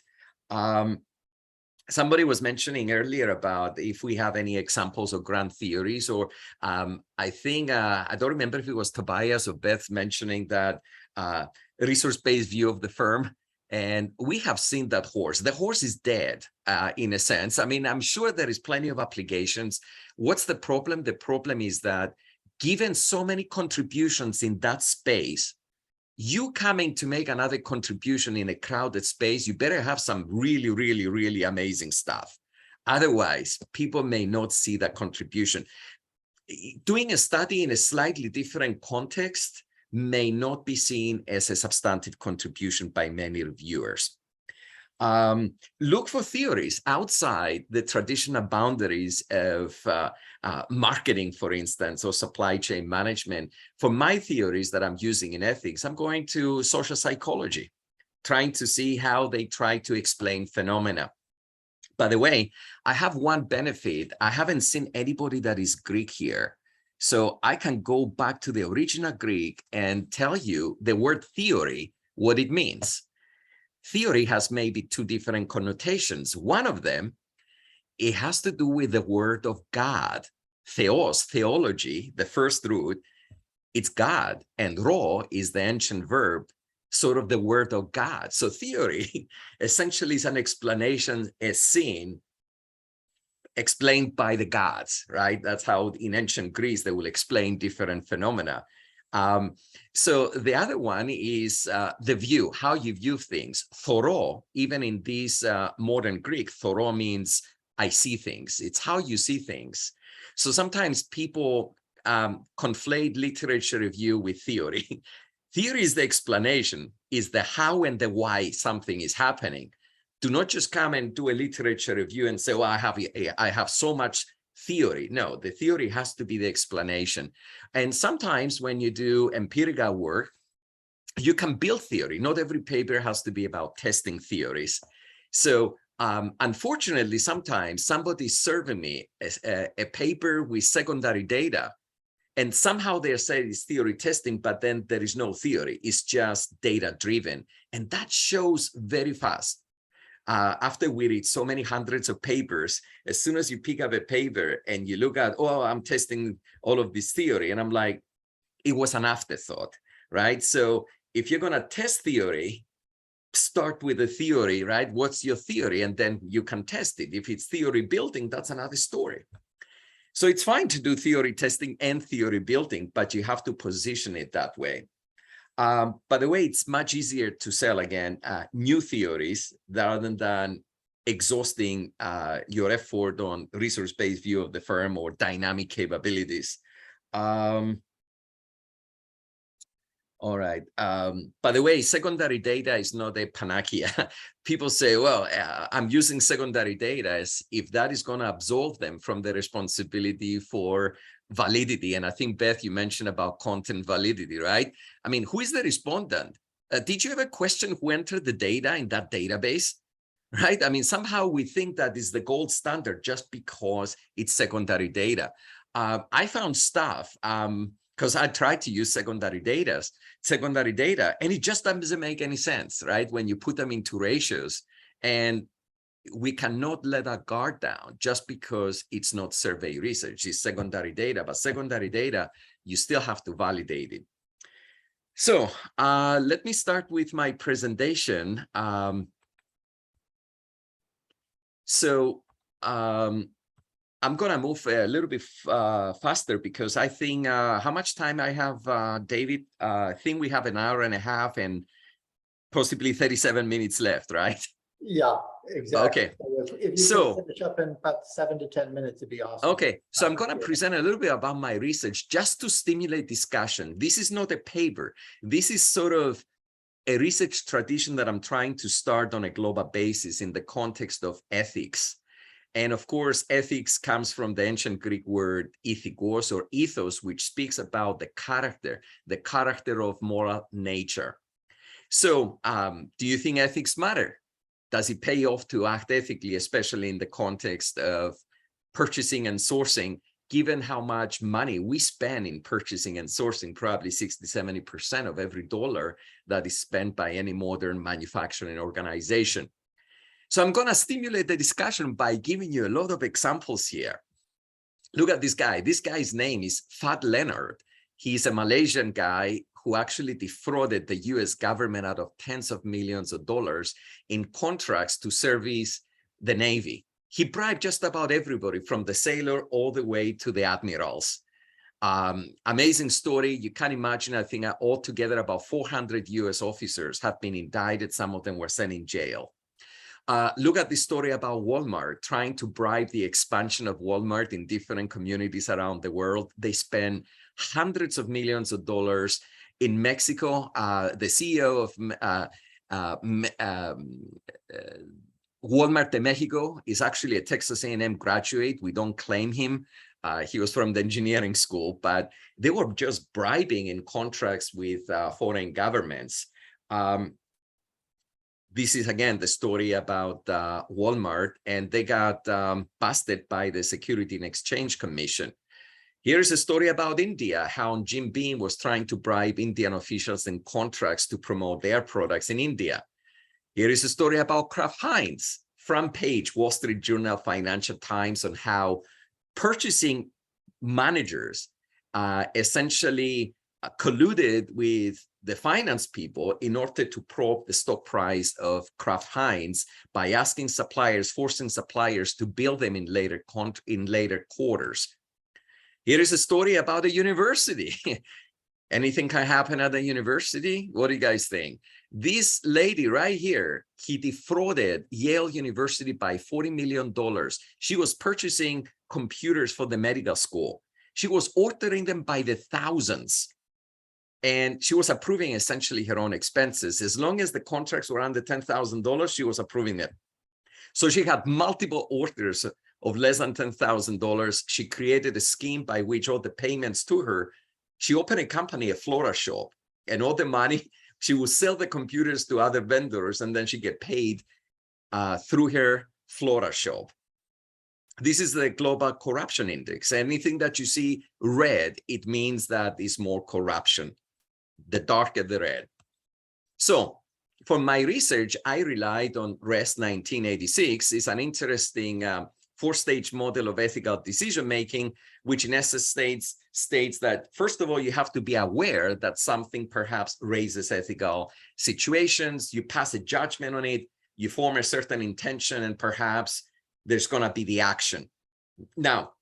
Somebody was mentioning earlier about if we have any examples of grand theories, or I think, I don't remember if it was Tobias or Beth mentioning that resource-based view of the firm. And we have seen that horse. The horse is dead in a sense. I mean, I'm sure there is plenty of applications. What's the problem? The problem is that given so many contributions in that space, you coming to make another contribution in a crowded space, you better have some really, really, really amazing stuff. Otherwise, people may not see that contribution. Doing a study in a slightly different context may not be seen as a substantive contribution by many reviewers. Look for theories outside the traditional boundaries of marketing, for instance, or supply chain management. For my theories that I'm using in ethics, I'm going to social psychology, trying to see how they try to explain phenomena. By the way, I have one benefit. I haven't seen anybody that is Greek here. So I can go back to the original Greek and tell you the word theory, what it means. Theory has maybe two different connotations. One of them, it has to do with the word of God. Theos, theology, the first root, it's God. And rho is the ancient verb, sort of the word of God. So theory essentially is an explanation, a scene explained by the gods, right? That's how in ancient Greece, they will explain different phenomena. So the other one is the view, how you view things. Thoro, even in this modern Greek, thoro means I see things. It's how you see things. So sometimes people conflate literature review with theory. Theory is the explanation, is the how and the why something is happening. Do not just come and do a literature review and say, well, I have so much theory. No, the theory has to be the explanation. And sometimes when you do empirical work, you can build theory. Not every paper has to be about testing theories. So unfortunately, sometimes somebody's serving me a paper with secondary data, and somehow they're saying it's theory testing, but then there is no theory. It's just data driven. And that shows very fast. After we read so many hundreds of papers, as soon as you pick up a paper and you look at, oh, I'm testing all of this theory, and I'm like, it was an afterthought, right? So if you're going to test theory, start with the theory, right? What's your theory? And then you can test it. If it's theory building, that's another story. So it's fine to do theory testing and theory building, but you have to position it that way. By the way, it's much easier to sell, again, new theories rather than exhausting your effort on resource-based view of the firm or dynamic capabilities. All right. By the way, secondary data is not a panacea. People say, well, I'm using secondary data as if that is going to absolve them from the responsibility for validity. And I think, Beth, you mentioned about content validity, right? I mean, who is the respondent? Did you ever question who entered the data in that database? Right? I mean, somehow we think that is the gold standard just because it's secondary data. I found stuff, because I tried to use secondary data, and it just doesn't make any sense, right? When you put them into ratios, and we cannot let our guard down just because it's not survey research, it's secondary data, but secondary data, you still have to validate it. So let me start with my presentation. I'm going to move a little bit faster because I think how much time I have, David? I think we have an hour and a half and possibly 37 minutes left, right? Yeah, exactly. Okay. If you can finish up in about 7 to 10 minutes, it'd be awesome. Okay, so I'm going to present a little bit about my research just to stimulate discussion. This is not a paper. This is sort of a research tradition that I'm trying to start on a global basis in the context of ethics. And of course, ethics comes from the ancient Greek word ethikos or ethos, which speaks about the character of moral nature. So do you think ethics matter? Does it pay off to act ethically, especially in the context of purchasing and sourcing, given how much money we spend in purchasing and sourcing, probably 60–70% of every dollar that is spent by any modern manufacturing organization? So I'm going to stimulate the discussion by giving you a lot of examples here. Look at this guy. This guy's name is Fat Leonard. He's a Malaysian guy who actually defrauded the US government out of tens of millions of dollars in contracts to service the Navy. He bribed just about everybody from the sailor all the way to the admirals. Amazing story. You can imagine, I think altogether about 400 US officers have been indicted. Some of them were sent in jail. Look at the story about Walmart trying to bribe the expansion of Walmart in different communities around the world. They spend hundreds of millions of dollars in Mexico. The CEO of Walmart de Mexico is actually a Texas A&M graduate. We don't claim him. He was from the engineering school, but they were just bribing in contracts with foreign governments. This is, again, the story about Walmart, and they got busted by the Security and Exchange Commission. Here's a story about India, how Jim Beam was trying to bribe Indian officials in contracts to promote their products in India. Here is a story about Kraft Heinz, front page, Wall Street Journal, Financial Times, on how purchasing managers essentially colluded with the finance people in order to probe the stock price of Kraft Heinz by asking suppliers, forcing suppliers to bill them in later quarters. Here is a story about a university. Anything can happen at a university? What do you guys think? This lady right here, he defrauded Yale University by $40 million. She was purchasing computers for the medical school. She was ordering them by the thousands. And she was approving essentially her own expenses. As long as the contracts were under $10,000, she was approving them. So she had multiple orders of less than $10,000. She created a scheme by which all the payments to her, she opened a company, a Flora shop, and all the money, she would sell the computers to other vendors, and then she get paid through her Flora shop. This is the global corruption index. Anything that you see red, it means that is more corruption. The darker the red. So for my research, I relied on REST 1986. It's an interesting four-stage model of ethical decision-making, which in essence states that, first of all, you have to be aware that something perhaps raises ethical situations. You pass a judgment on it, you form a certain intention, and perhaps there's going to be the action. Now,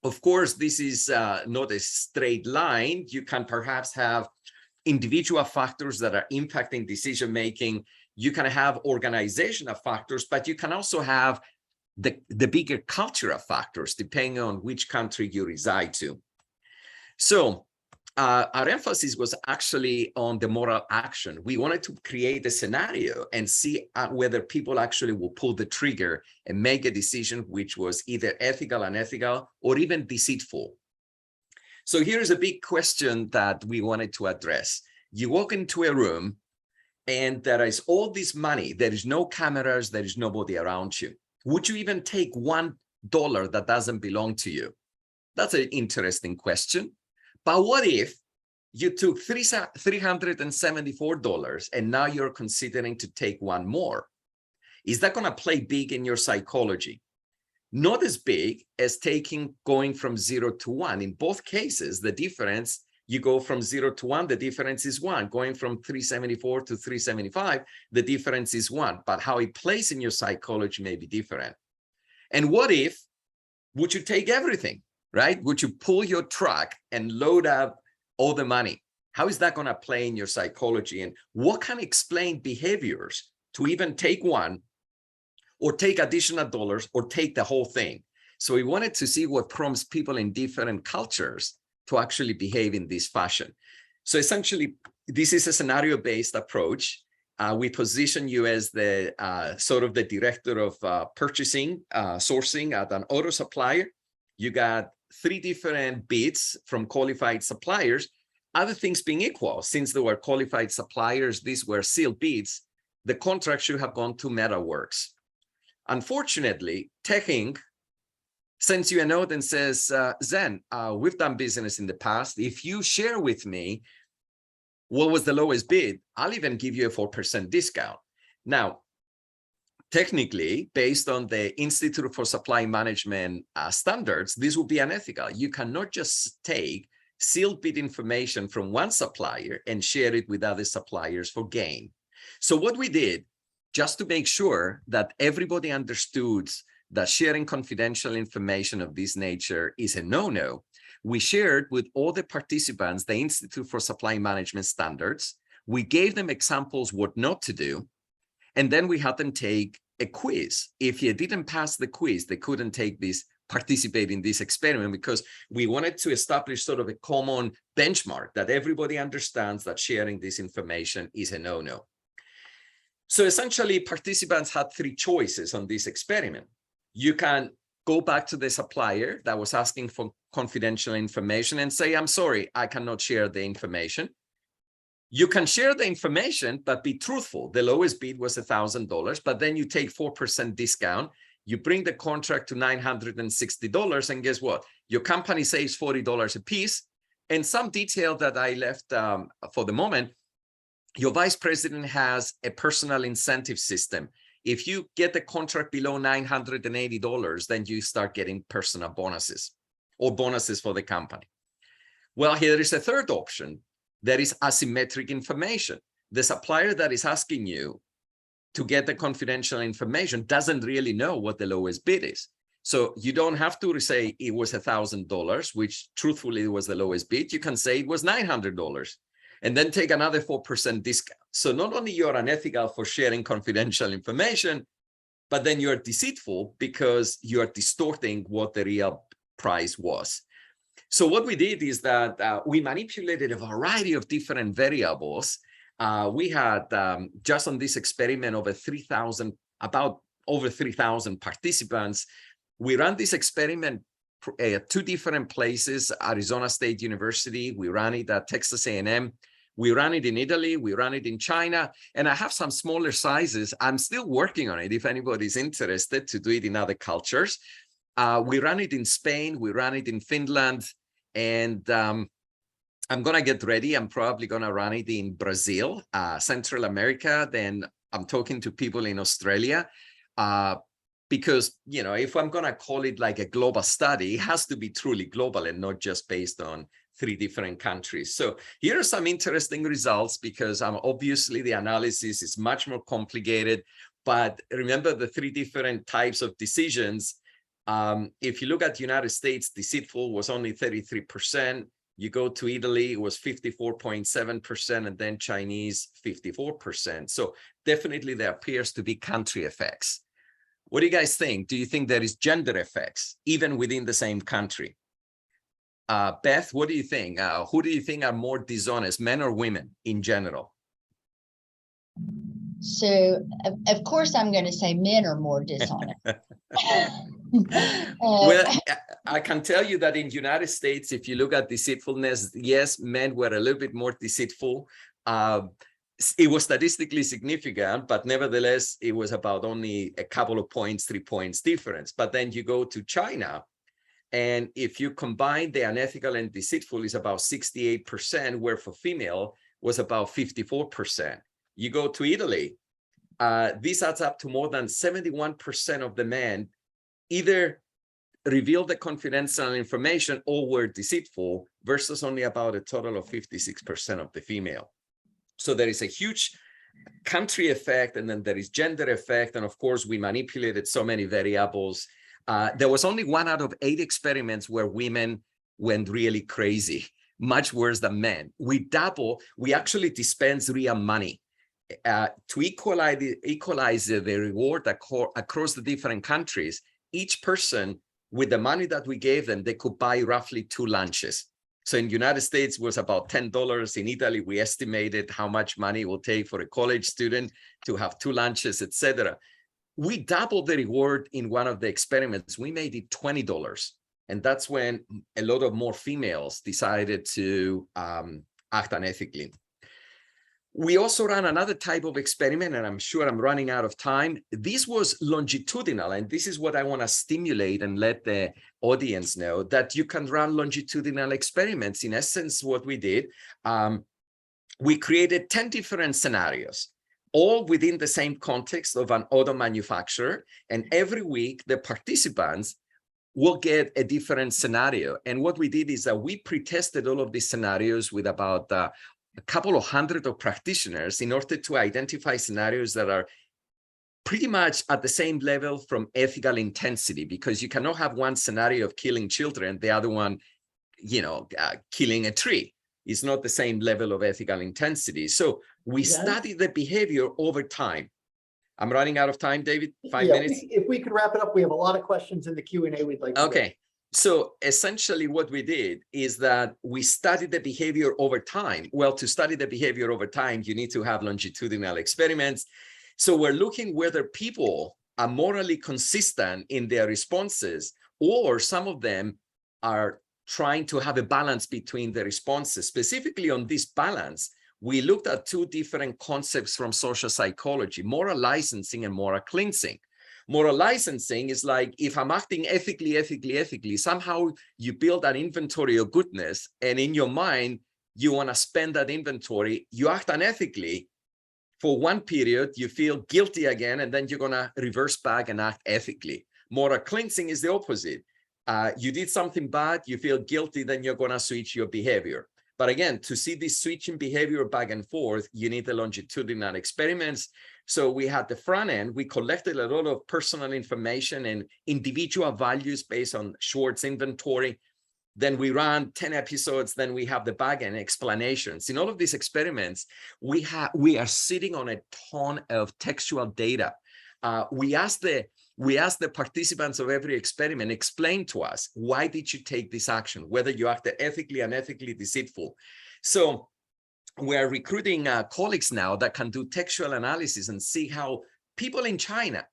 of course, this is not a straight line. You can perhaps have individual factors that are impacting decision-making. You can have organizational factors, but you can also have the bigger cultural factors, depending on which country you reside to. So our emphasis was actually on the moral action. We wanted to create a scenario and see whether people actually will pull the trigger and make a decision which was either ethical, unethical, or even deceitful. So here's a big question that we wanted to address. You walk into a room and there is all this money. There is no cameras. There is nobody around you. Would you even take $1 that doesn't belong to you? That's an interesting question. But what if you took $374 and now you're considering to take one more? Is that going to play big in your psychology? Not as big as going from 0 to 1. In both cases, the difference, you go from 0 to 1, the difference is 1. Going from 374 to 375, the difference is 1. But how it plays in your psychology may be different. And what if, would you take everything, right? Would you pull your truck and load up all the money? How is that going to play in your psychology? And what can explain behaviors to even take one, or take additional dollars, or take the whole thing? So we wanted to see what prompts people in different cultures to actually behave in this fashion. So essentially, this is a scenario-based approach. We position you as the sort of the director of purchasing, sourcing at an auto supplier. You got 3 different bids from qualified suppliers. Other things being equal, since they were qualified suppliers, these were sealed bids, the contract should have gone to Metalworks. Unfortunately, Tech Inc. sends you a note and says, Zen, we've done business in the past. If you share with me what was the lowest bid, I'll even give you a 4% discount. Now, technically, based on the Institute for Supply Management standards, this would be unethical. You cannot just take sealed bid information from one supplier and share it with other suppliers for gain. So what we did, just to make sure that everybody understood that sharing confidential information of this nature is a no-no, we shared with all the participants the Institute for Supply Management standards. We gave them examples what not to do, and then we had them take a quiz. If you didn't pass the quiz, they couldn't participate in this experiment, because we wanted to establish sort of a common benchmark that everybody understands that sharing this information is a no-no. So essentially, participants had three choices on this experiment. You can go back to the supplier that was asking for confidential information and say, I'm sorry, I cannot share the information. You can share the information, but be truthful. The lowest bid was $1,000, but then you take 4% discount. You bring the contract to $960, and guess what? Your company saves $40 a piece. And some detail that I left for the moment, your vice president has a personal incentive system. If you get the contract below $980, then you start getting personal bonuses or bonuses for the company. Well, here is a third option. That is asymmetric information. The supplier that is asking you to get the confidential information doesn't really know what the lowest bid is. So you don't have to say it was $1,000, which truthfully was the lowest bid. You can say it was $900 and then take another 4% discount. So not only you're unethical for sharing confidential information, but then you're deceitful because you're distorting what the real price was. So what we did is that we manipulated a variety of different variables. We had just on this experiment about over 3,000 participants. We ran this experiment at two different places, Arizona State University. We ran it at Texas A&M. We ran it in Italy. We ran it in China. And I have some smaller sizes. I'm still working on it if anybody's interested to do it in other cultures. We ran it in Spain, we ran it in Finland, and I'm gonna get ready. I'm probably gonna run it in Brazil, Central America. Then I'm talking to people in Australia, because, you know, if I'm gonna call it like a global study, it has to be truly global and not just based on 3 different countries. So here are some interesting results because obviously the analysis is much more complicated, but remember the 3 different types of decisions. If you look at the United States, deceitful was only 33%. You go to Italy, it was 54.7%, and then Chinese, 54%. So definitely there appears to be country effects. What do you guys think? Do you think there is gender effects, even within the same country? Beth, what do you think? Who do you think are more dishonest, men or women in general? So, of course, I'm going to say men are more dishonest. Well, I can tell you that in the United States, if you look at deceitfulness, yes, men were a little bit more deceitful. It was statistically significant, but nevertheless, it was about only a couple of points, 3 points difference. But then you go to China, and if you combine the unethical and deceitful, is about 68%, where for female was about 54%. You go to Italy, this adds up to more than 71% of the men either revealed the confidential information or were deceitful, versus only about a total of 56% of the female. So there is a huge country effect, and then there is gender effect. And of course, we manipulated so many variables. There was only 1 out of 8 experiments where women went really crazy, much worse than men. We actually dispense real money. To equalize the reward across the different countries. Each person, with the money that we gave them, they could buy roughly 2 lunches. So in the United States, it was about $10. In Italy, we estimated how much money it will take for a college student to have 2 lunches, etc. We doubled the reward in one of the experiments. We made it $20. And that's when a lot of more females decided to act unethically. We also ran another type of experiment, and I'm sure I'm running out of time. This was longitudinal, and this is what I want to stimulate and let the audience know, that you can run longitudinal experiments. In essence, what we did, we created 10 different scenarios, all within the same context of an auto manufacturer, and every week the participants will get a different scenario. And what we did is that we pre-tested all of these scenarios with about a couple of hundred of practitioners in order to identify scenarios that are pretty much at the same level from ethical intensity, because you cannot have one scenario of killing children, the other one, killing a tree. It's not the same level of ethical intensity. So we studied the behavior over time. I'm running out of time, David, 5 minutes. If we could wrap it up, we have a lot of questions in the Q&A we'd like to Okay. So essentially what we did is that we studied the behavior over time. Well, to study the behavior over time, you need to have longitudinal experiments. So we're looking whether people are morally consistent in their responses, or some of them are trying to have a balance between the responses. Specifically on this balance, we looked at two different concepts from social psychology: moral licensing and moral cleansing. Moral licensing is like, if I'm acting ethically, somehow you build an inventory of goodness, and in your mind, you want to spend that inventory, you act unethically. For one period, you feel guilty again, and then you're going to reverse back and act ethically. Moral cleansing is the opposite. You did something bad, you feel guilty, then you're going to switch your behavior. But again, to see this switching behavior back and forth, you need the longitudinal experiments. So we had the front end, we collected a lot of personal information and individual values based on Schwartz inventory. Then we ran 10 episodes, then we have the back end explanations. In all of these experiments, we are sitting on a ton of textual data. We asked the participants of every experiment, explain to us, why did you take this action, whether you acted ethically, unethically, deceitful. So we're recruiting colleagues now that can do textual analysis and see how people in China,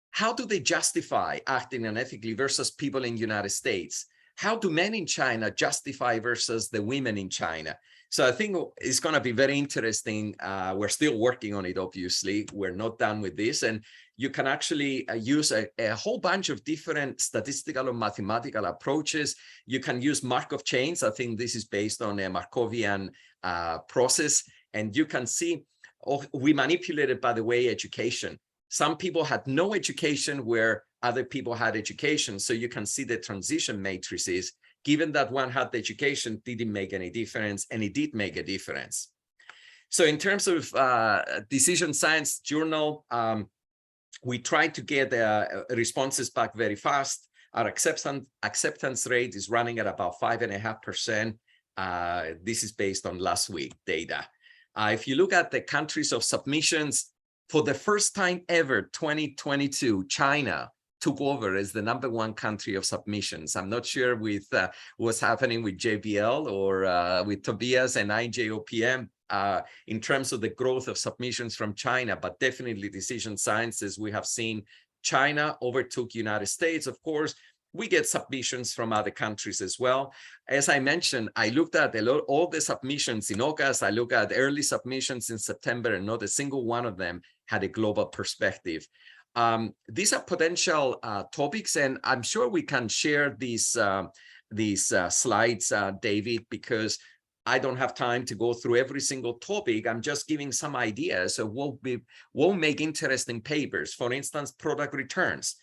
how do they justify acting unethically versus people in the United States? How do men in China justify versus the women in China? So I think it's going to be very interesting. We're still working on it, obviously. We're not done with this. And you can actually use a whole bunch of different statistical or mathematical approaches. You can use Markov chains. I think this is based on a Markovian process. And you can see, we manipulated, by the way, education. Some people had no education where other people had education. So you can see the transition matrices. Given that one had the education, didn't make any difference, and it did make a difference. So in terms of decision science journal, we tried to get responses back very fast. Our acceptance rate is running at about 5.5%. This is based on last week data. If you look at the countries of submissions, for the first time ever, 2022, China took over as the #1 country of submissions. I'm not sure with what's happening with JBL or with Tobias and IJOPM in terms of the growth of submissions from China, but definitely decision sciences, we have seen China overtook United States. Of course, we get submissions from other countries as well. As I mentioned, I looked at all the submissions in August. I looked at early submissions in September, and not a single one of them had a global perspective. These are potential topics, and I'm sure we can share these slides, David, because I don't have time to go through every single topic. I'm just giving some ideas of what will make interesting papers. For instance, product returns.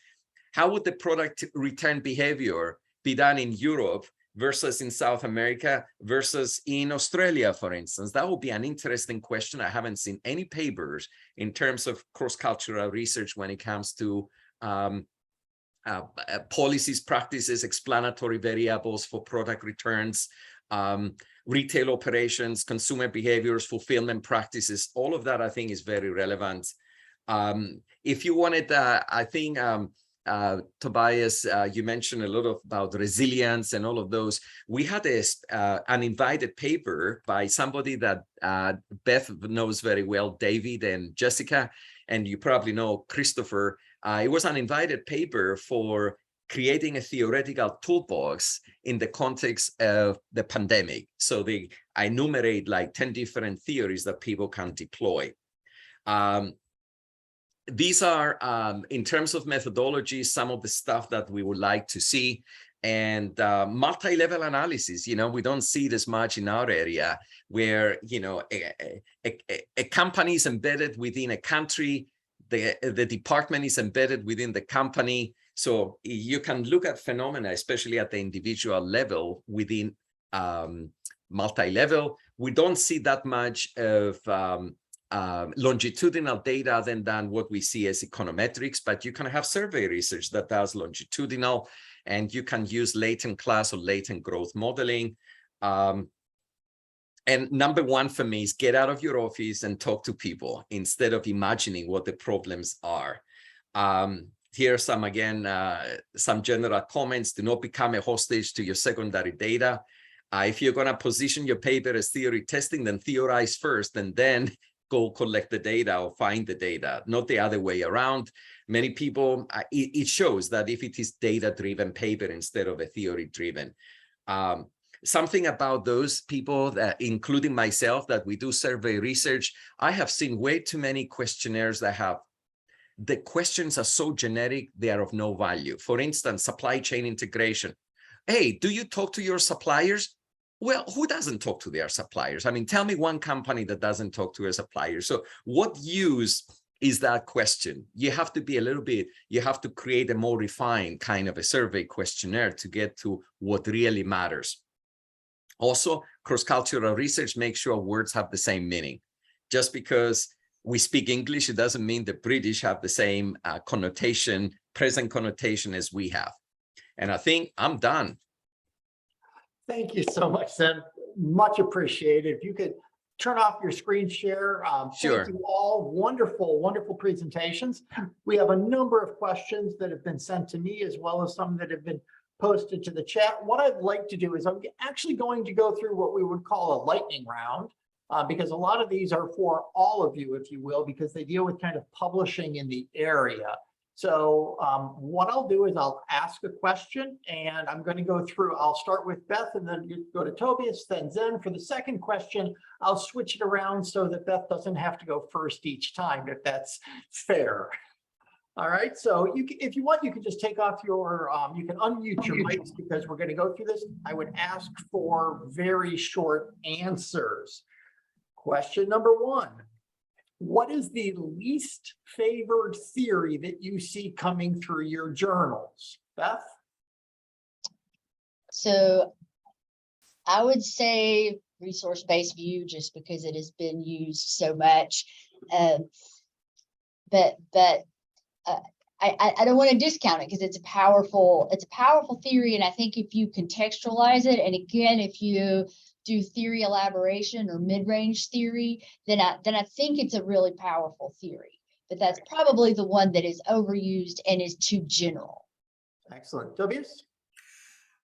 How would the product return behavior be done in Europe versus in South America versus in Australia, for instance? That would be an interesting question. I haven't seen any papers in terms of cross-cultural research when it comes to policies, practices, explanatory variables for product returns, retail operations, consumer behaviors, fulfillment practices. All of that, I think, is very relevant. If you wanted, I think, Tobias, you mentioned a lot about resilience and all of those. We had an invited paper by somebody that Beth knows very well, David and Jessica, and you probably know Christopher. It was an invited paper for creating a theoretical toolbox in the context of the pandemic. So I enumerate like 10 different theories that people can deploy. These are, in terms of methodology, some of the stuff that we would like to see. And multi-level analysis, we don't see it as much in our area, where, a company is embedded within a country, the department is embedded within the company. So you can look at phenomena, especially at the individual level within multi-level. We don't see that much of longitudinal data than what we see as econometrics, but you can have survey research that does longitudinal, and you can use latent class or latent growth modeling. And #1 for me is get out of your office and talk to people instead of imagining what the problems are. Here are some, again, some general comments. Do not become a hostage to your secondary data. If you're going to position your paper as theory testing, then theorize first, and then go collect the data or find the data, not the other way around. Many people, it shows that if it is data-driven paper instead of a theory-driven, something about those people, that, including myself, that we do survey research, I have seen way too many questionnaires that have, the questions are so generic, they are of no value. For instance, supply chain integration. Hey, do you talk to your suppliers? Well, who doesn't talk to their suppliers? I mean, tell me one company that doesn't talk to a supplier. So what use is that question? You have to be a little bit, you have to create a more refined kind of a survey questionnaire to get to what really matters. Also, cross-cultural research makes sure words have the same meaning. Just because we speak English, it doesn't mean the British have the same connotation, present connotation as we have. And I think I'm done. Thank you so much, Zen. Much appreciated. If you could turn off your screen share. Sure. Thank you all. Wonderful, wonderful presentations. We have a number of questions that have been sent to me, as well as some that have been posted to the chat. What I'd like to do is I'm actually going to go through what we would call a lightning round, because a lot of these are for all of you, if you will, because they deal with kind of publishing in the area. So what I'll do is I'll ask a question, and I'm going to go through, I'll start with Beth, and then you go to Tobias, then Zen. For the second question, I'll switch it around so that Beth doesn't have to go first each time, if that's fair. All right, so if you want, you can just take off your, you can unmute your mics, because we're going to go through this. I would ask for very short answers. Question number one. What is the least favored theory that you see coming through your journals? Beth? So I would say resource-based view, just because it has been used so much. But I don't want to discount it, because it's a powerful theory. And I think if you contextualize it, and again, if you do theory elaboration or mid-range theory, then I think it's a really powerful theory. But that's probably the one that is overused and is too general. Excellent. Tobias?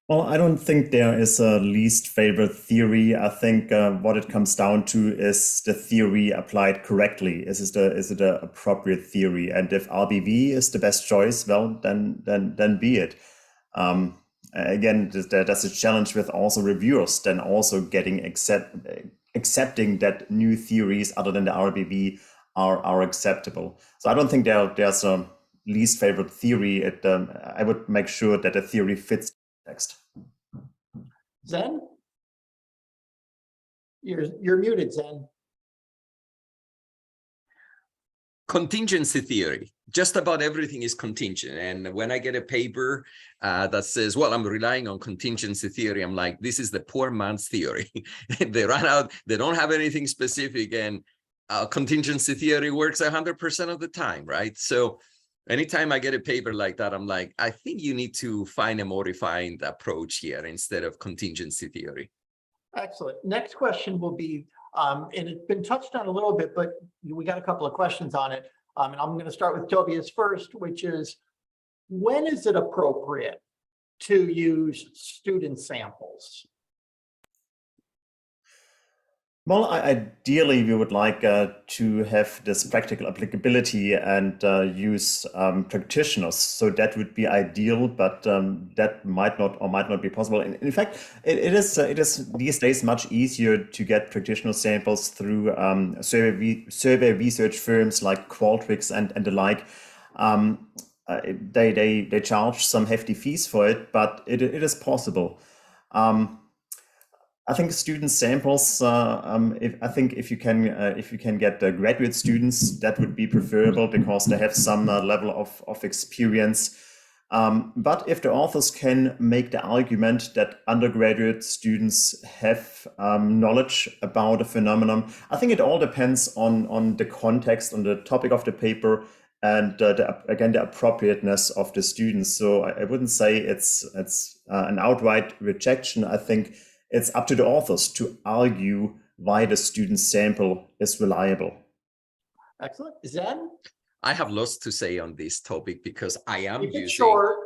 Well, I don't think there is a least favorite theory. I think what it comes down to is the theory applied correctly. Is it an appropriate theory? And if RBV is the best choice, well, then be it. Again, that's a challenge with also reviewers, then also getting accepting that new theories other than the RBV are acceptable. So I don't think there's a least favorite theory. I would make sure that the theory fits the text. Zen? You're muted, Zen. Contingency theory. Just about everything is contingent. And when I get a paper that says, well, I'm relying on contingency theory, I'm like, this is the poor man's theory. They run out, they don't have anything specific, and contingency theory works 100% of the time, right? So anytime I get a paper like that, I'm like, I think you need to find a more refined approach here instead of contingency theory. Excellent. Next question will be, and it's been touched on a little bit, but we got a couple of questions on it. And I'm going to start with Tobias first, which is, when is it appropriate to use student samples? Well, ideally, we would like to have this practical applicability and use practitioners. So that would be ideal, but that might not be possible. In fact, it is these days much easier to get practitioner samples through survey research firms like Qualtrics and the like. They charge some hefty fees for it, but it is possible. I think student samples. If you can get graduate students, that would be preferable, because they have some level of experience. But if the authors can make the argument that undergraduate students have knowledge about a phenomenon, I think it all depends on the context, on the topic of the paper, and again the appropriateness of the students. So I wouldn't say it's an outright rejection. I think it's up to the authors to argue why the student sample is reliable. Excellent. Zen? I have lots to say on this topic, because I am Keep it using short.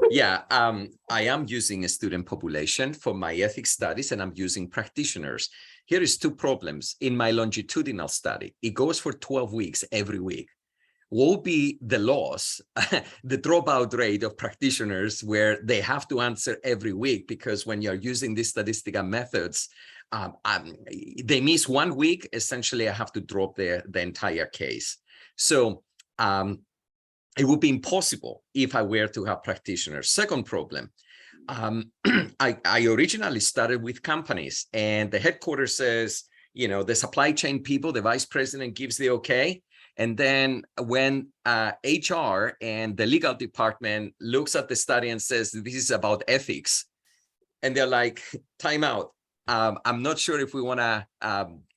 Yeah, I am using a student population for my ethics studies, and I'm using practitioners. Here is two problems. In my longitudinal study, it goes for 12 weeks every week. What will be the loss, the dropout rate of practitioners where they have to answer every week? Because when you're using these statistical methods, they miss 1 week, essentially I have to drop the entire case. So it would be impossible if I were to have practitioners. Second problem, I originally started with companies, and the headquarters says, you know, the supply chain people, the vice president gives the okay. And then when HR and the legal department looks at the study and says, this is about ethics, and they're like, time out. I'm not sure if we want to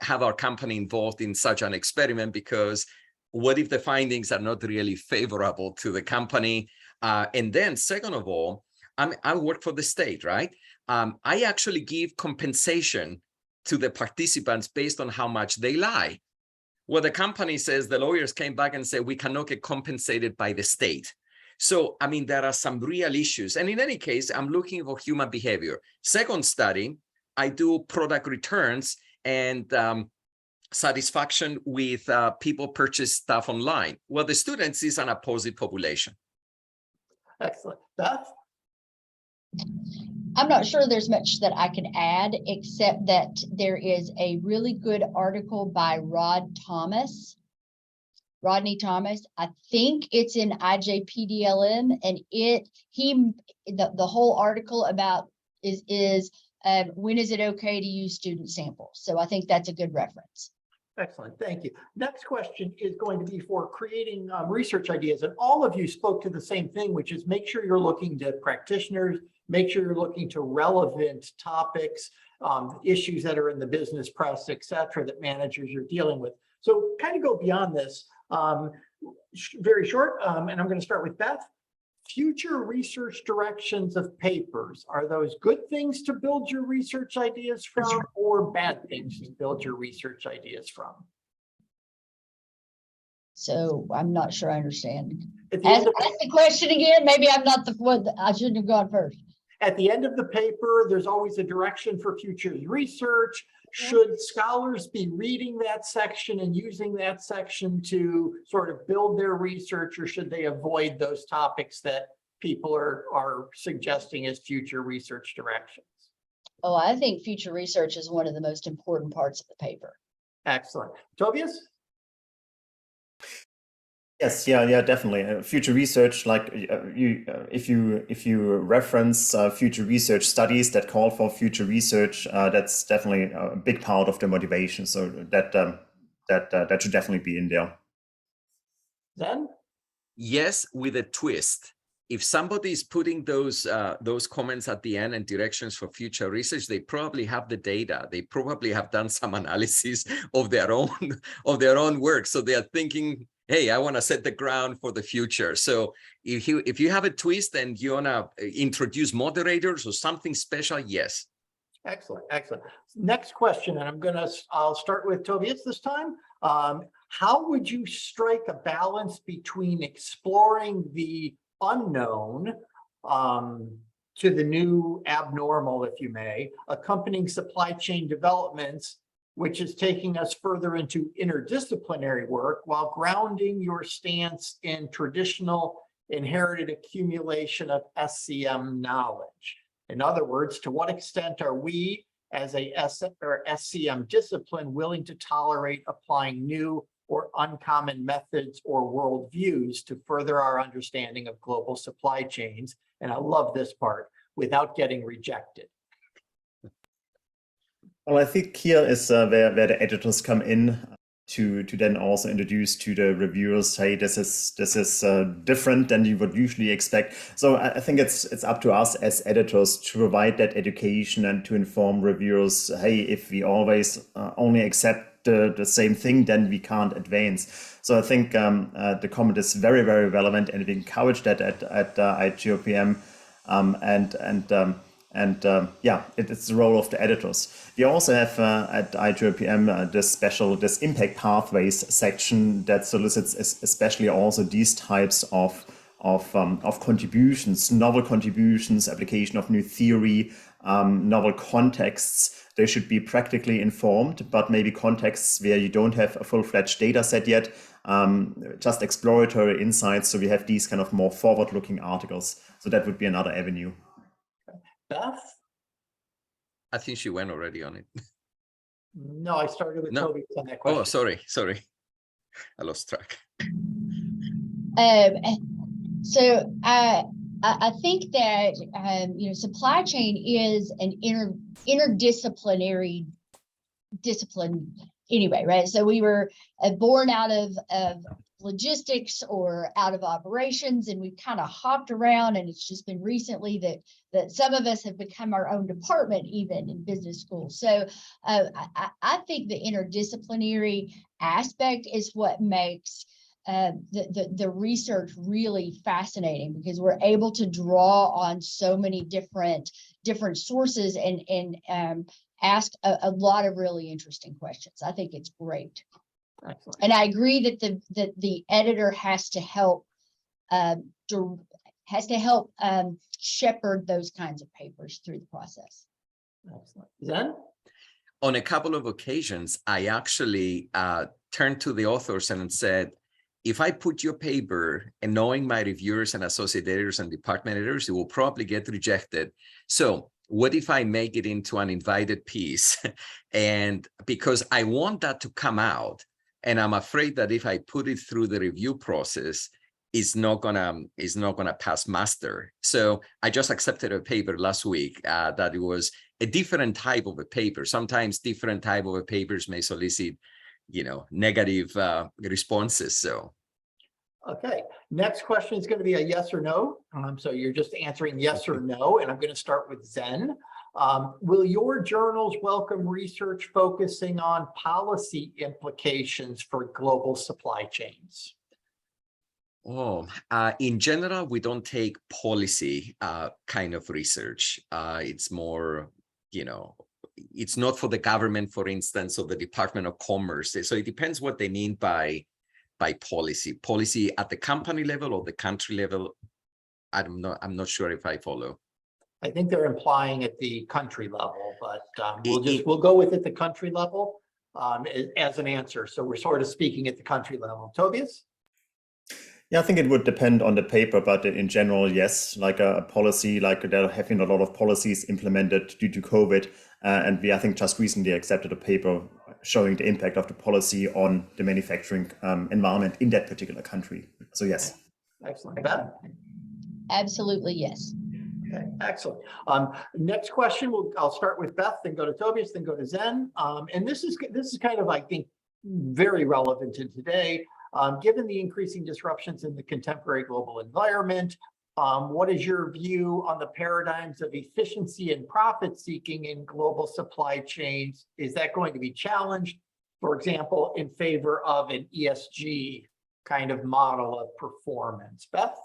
have our company involved in such an experiment, because what if the findings are not really favorable to the company? And then second of all, I work for the state, right? I actually give compensation to the participants based on how much they lie. Well, the company says, the lawyers came back and said, we cannot get compensated by the state. So, I mean, there are some real issues. And in any case, I'm looking for human behavior. Second study, I do product returns and satisfaction with people purchase stuff online. Well, the students is an opposite population. Excellent. Beth? I'm not sure there's much that I can add, except that there is a really good article by Rodney Thomas. I think it's in IJPDLM, and the whole article about is when is it okay to use student samples? So I think that's a good reference. Excellent, thank you. Next question is going to be for creating research ideas. And all of you spoke to the same thing, which is make sure you're looking to practitioners, make sure you're looking to relevant topics, issues that are in the business press, et cetera, that managers are dealing with. So kind of go beyond this, very short, and I'm going to start with Beth. Future research directions of papers, are those good things to build your research ideas from, or bad things to build your research ideas from? So I'm not sure I understand. Ask the question again. Maybe I'm not the one. I shouldn't have gone first. At the end of the paper, there's always a direction for future research. Should scholars be reading that section and using that section to sort of build their research, or should they avoid those topics that people are suggesting as future research directions? Oh, I think future research is one of the most important parts of the paper. Excellent. Tobias? Yes, yeah, definitely. Future research, like if you reference future research studies that call for future research, that's definitely a big part of the motivation. So that should definitely be in there. Then? Yes, with a twist. If somebody is putting those comments at the end and directions for future research, they probably have the data. They probably have done some analysis of their own work. So they are thinking, hey, I want to set the ground for the future. So if you have a twist and you want to introduce moderators or something special, yes. Excellent, excellent. Next question, and I'll start with Tobias this time. How would you strike a balance between exploring the unknown to the new abnormal, if you may, accompanying supply chain developments, which is taking us further into interdisciplinary work, while grounding your stance in traditional inherited accumulation of SCM knowledge? In other words, to what extent are we as a SCM discipline willing to tolerate applying new or uncommon methods or worldviews to further our understanding of global supply chains? And I love this part, without getting rejected. Well, I think here is where the editors come in to then also introduce to the reviewers, hey, this is different than you would usually expect. So I think it's up to us as editors to provide that education and to inform reviewers, hey, if we always only accept the same thing, then we can't advance. So I think the comment is very, very relevant, and we encourage that at IGOPM, yeah, it's the role of the editors. We also have at IGOPM this impact pathways section that solicits especially also these types of of contributions, novel contributions, application of new theory, novel contexts. They should be practically informed, but maybe contexts where you don't have a full-fledged data set yet, just exploratory insights. So we have these kind of more forward-looking articles. So that would be another avenue. Beth? I think she went already on it. No, I started with No. Toby on that question. Oh, sorry. I lost track. So I think that supply chain is an interdisciplinary discipline anyway, right? So we were born out of logistics or out of operations, and we've kind of hopped around, and it's just been recently that some of us have become our own department even in business school. So I think the interdisciplinary aspect is what makes the research really fascinating, because we're able to draw on so many different sources and ask a lot of really interesting questions. I think it's great. Excellent. And I agree that the editor has to help shepherd those kinds of papers through the process. Excellent. Zen? On a couple of occasions, I actually turned to the authors and said, if I put your paper, and knowing my reviewers and associate editors and department editors, it will probably get rejected. So what if I make it into an invited piece? And because I want that to come out, and I'm afraid that if I put it through the review process, it's not gonna pass muster. So I just accepted a paper last week that it was a different type of a paper. Sometimes different type of papers may solicit, negative responses. So. Okay, next question is going to be a yes or no. So you're just answering yes or no, and I'm going to start with Zen. Will your journals welcome research focusing on policy implications for global supply chains? Oh, in general, we don't take policy kind of research. It's more, it's not for the government, for instance, or the Department of Commerce. So it depends what they mean by policy at the company level or the country level. I'm not sure if I follow. I think they're implying at the country level, but we'll go with at the country level as an answer. So we're sort of speaking at the country level. Tobias? Yeah, I think it would depend on the paper, but in general, yes, like a policy, like there have been a lot of policies implemented due to COVID. And we, I think, just recently accepted a paper showing the impact of the policy on the manufacturing environment in that particular country. So yes. Excellent. Beth? Absolutely, yes. Okay, excellent. Next question, I'll start with Beth, then go to Tobias, then go to Zen. And this is kind of, I think, very relevant to today. Given the increasing disruptions in the contemporary global environment, what is your view on the paradigms of efficiency and profit seeking in global supply chains? Is that going to be challenged, for example, in favor of an ESG kind of model of performance? Beth?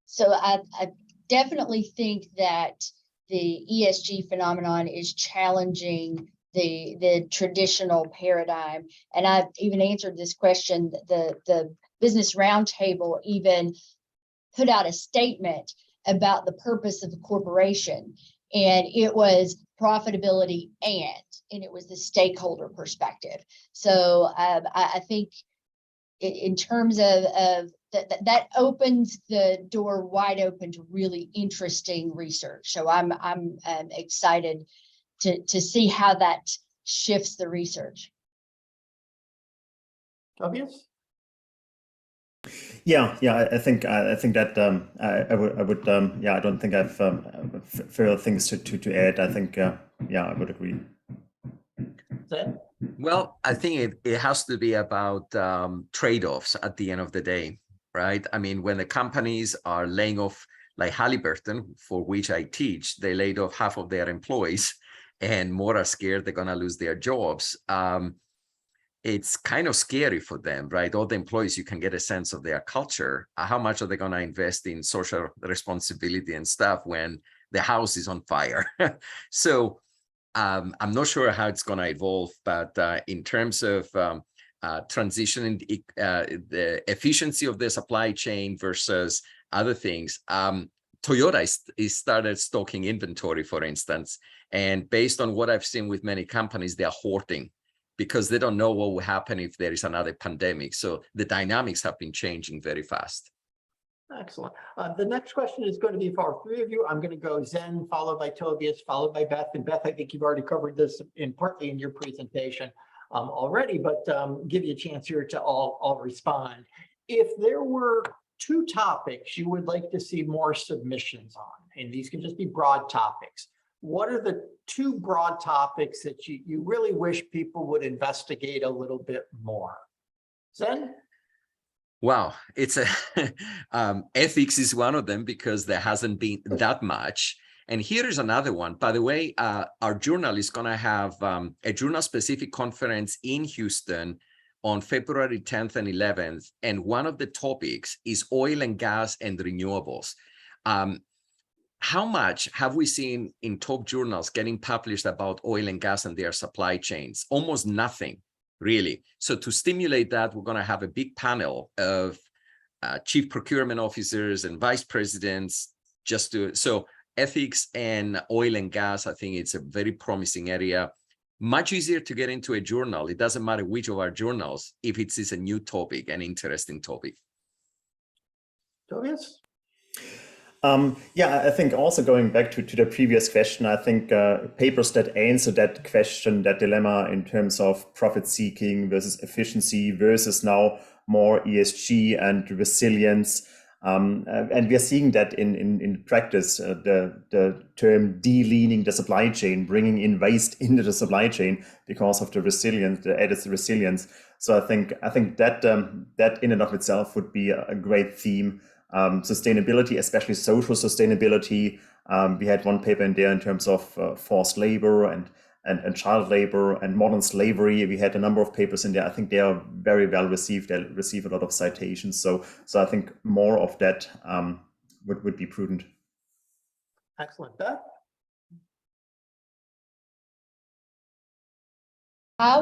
So I definitely think that the ESG phenomenon is challenging the traditional paradigm. And I've even answered this question. The Business Roundtable even put out a statement about the purpose of the corporation, and it was profitability and it was the stakeholder perspective. So I think in terms of that opens the door wide open to really interesting research. So I'm excited to see how that shifts the research. Tobias? Yeah, I think that I would I don't think I've further things to add. I think I would agree. Zen? Well, I think it has to be about trade-offs at the end of the day, right? I mean, when the companies are laying off, like Halliburton, for which I teach, they laid off half of their employees, and more are scared they're going to lose their jobs. It's kind of scary for them, right? All the employees, you can get a sense of their culture. How much are they going to invest in social responsibility and stuff when the house is on fire? So I'm not sure how it's going to evolve, but in terms of transitioning the efficiency of the supply chain versus other things. Toyota is started stocking inventory, for instance, and based on what I've seen with many companies, they are hoarding because they don't know what will happen if there is another pandemic. So the dynamics have been changing very fast. Excellent. The next question is going to be for all three of you. I'm going to go Zen, followed by Tobias, followed by Beth. And Beth, I think you've already covered this partly in your presentation already, but give you a chance here to all respond. If there were two topics you would like to see more submissions on, and these can just be broad topics, what are the two broad topics that you really wish people would investigate a little bit more? Zen? Wow, it's a ethics is one of them because there hasn't been that much. And here is another one. By the way, our journal is going to have a journal-specific conference in Houston on February 10th and 11th. And one of the topics is oil and gas and renewables. How much have we seen in top journals getting published about oil and gas and their supply chains? Almost nothing, really. So to stimulate that, we're going to have a big panel of chief procurement officers and vice presidents so ethics and oil and gas, I think it's a very promising area. Much easier to get into a journal. It doesn't matter which of our journals, if it is a new topic, an interesting topic. Tobias? Yeah, I think also going back to the previous question, I think papers that answer that question, that dilemma in terms of profit seeking versus efficiency versus now more ESG and resilience. And we are seeing that in practice, the term de-leaning the supply chain, bringing in waste into the supply chain because of the resilience, the added resilience. So I think that that in and of itself would be a great theme. Sustainability, especially social sustainability. We had one paper in there in terms of forced labor and child labor and modern slavery. We had a number of papers in there. I think they are very well received. They receive a lot of citations. So I think more of that would be prudent. Excellent. Beth? I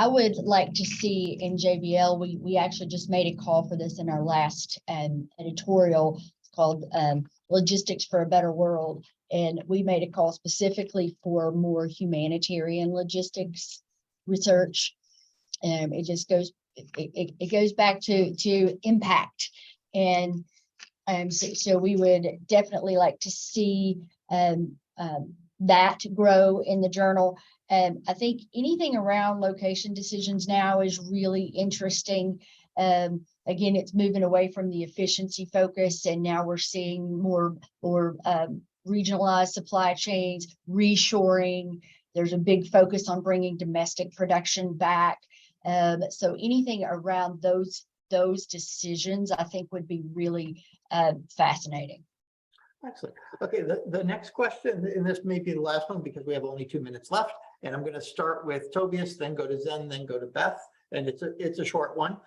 would like to see in JBL, we actually just made a call for this in our last editorial. It's called Logistics for a Better World. And we made a call specifically for more humanitarian logistics research. It just goes, it goes back to impact. And so we would definitely like to see that grow in the journal. I think anything around location decisions now is really interesting. Again, it's moving away from the efficiency focus, and now we're seeing more regionalized supply chains, reshoring. There's a big focus on bringing domestic production back. So anything around those decisions, I think, would be really fascinating. Excellent. Okay, the next question, and this may be the last one because we have only 2 minutes left, and I'm going to start with Tobias, then go to Zen, then go to Beth, and it's a short one.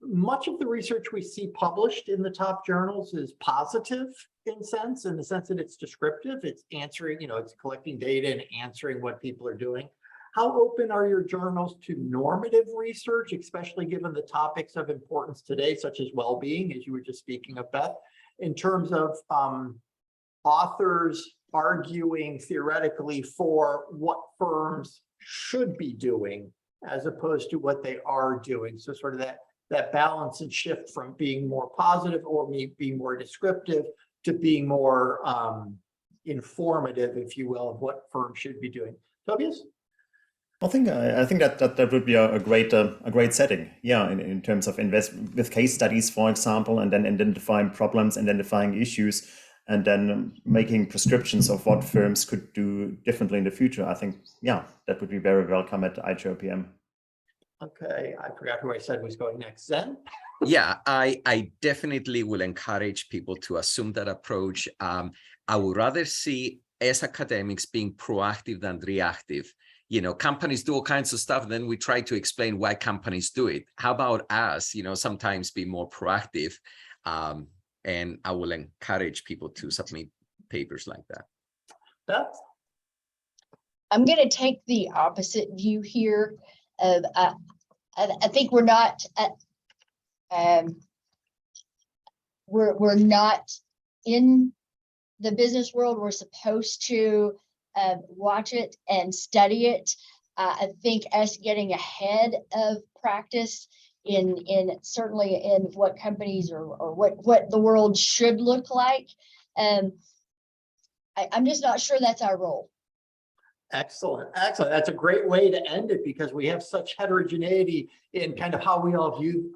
Much of the research we see published in the top journals is positive in the sense that it's descriptive, it's answering, it's collecting data and answering what people are doing. How open are your journals to normative research, especially given the topics of importance today, such as well-being, as you were just speaking of, Beth, in terms of authors arguing theoretically for what firms should be doing as opposed to what they are doing? So sort of that balance and shift from being more positive or being more descriptive to being more informative, if you will, of what firms should be doing. Tobias? I think that would be a great setting, yeah, in terms of invest with case studies, for example, and then identifying problems, identifying issues, and then making prescriptions of what firms could do differently in the future. I think, yeah, that would be very welcome at IJOPM. Okay, I forgot who I said was going next. Zen? Yeah, I definitely will encourage people to assume that approach. I would rather see as academics being proactive than reactive. Companies do all kinds of stuff, then we try to explain why companies do it. How about us, sometimes be more proactive? And I will encourage people to submit papers like that. Beth? I'm going to take the opposite view here. I think we're not we're not in the business world. We're supposed to watch it and study it. I think us getting ahead of practice in certainly in what companies or what the world should look like. I'm just not sure that's our role. Excellent, excellent. That's a great way to end it because we have such heterogeneity in kind of how we all view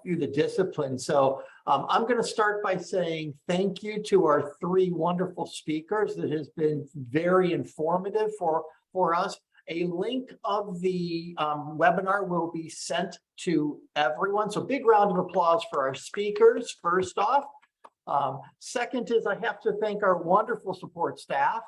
the discipline. So I'm going to start by saying thank you to our three wonderful speakers. That has been very informative for us. A link of the webinar will be sent to everyone. So big round of applause for our speakers, first off. Second is I have to thank our wonderful support staff,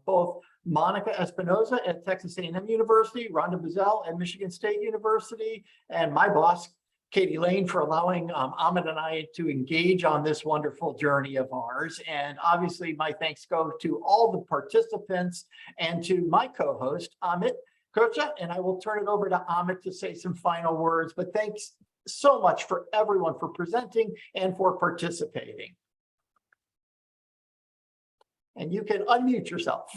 both Monica Espinoza at Texas A&M University, Rhonda Bazell at Michigan State University, and my boss, Katie Lane, for allowing Ahmet and I to engage on this wonderful journey of ours. And obviously my thanks go to all the participants and to my co-host, Ahmet Kirca, and I will turn it over to Ahmet to say some final words, but thanks so much for everyone for presenting and for participating. And you can unmute yourself.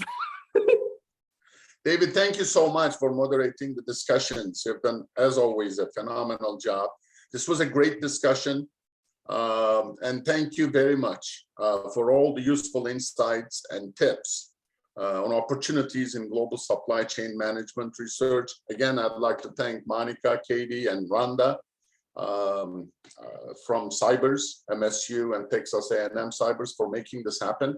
David, thank you so much for moderating the discussions. You've done, as always, a phenomenal job. This was a great discussion. And thank you very much for all the useful insights and tips on opportunities in global supply chain management research. Again, I'd like to thank Monica, Katie, and Rhonda from CIBERs, MSU, and Texas A&M CIBERs for making this happen.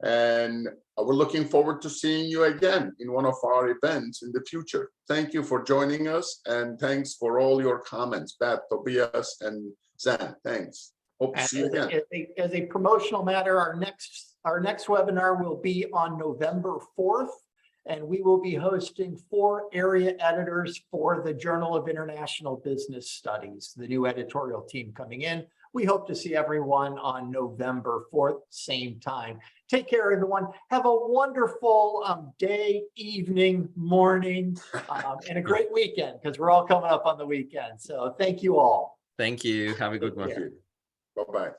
And we're looking forward to seeing you again in one of our events in the future. Thank you for joining us, and thanks for all your comments, Beth, Tobias, and Zan. Thanks. Hope to see you again. As a promotional matter, our next webinar will be on November 4th, and we will be hosting 4 area editors for the Journal of International Business Studies, the new editorial team coming in. We hope to see everyone on November 4th, same time. Take care, everyone. Have a wonderful day, evening, morning, and a great weekend, because we're all coming up on the weekend. So thank you all. Thank you. Have a good one. Thank you. Bye-bye.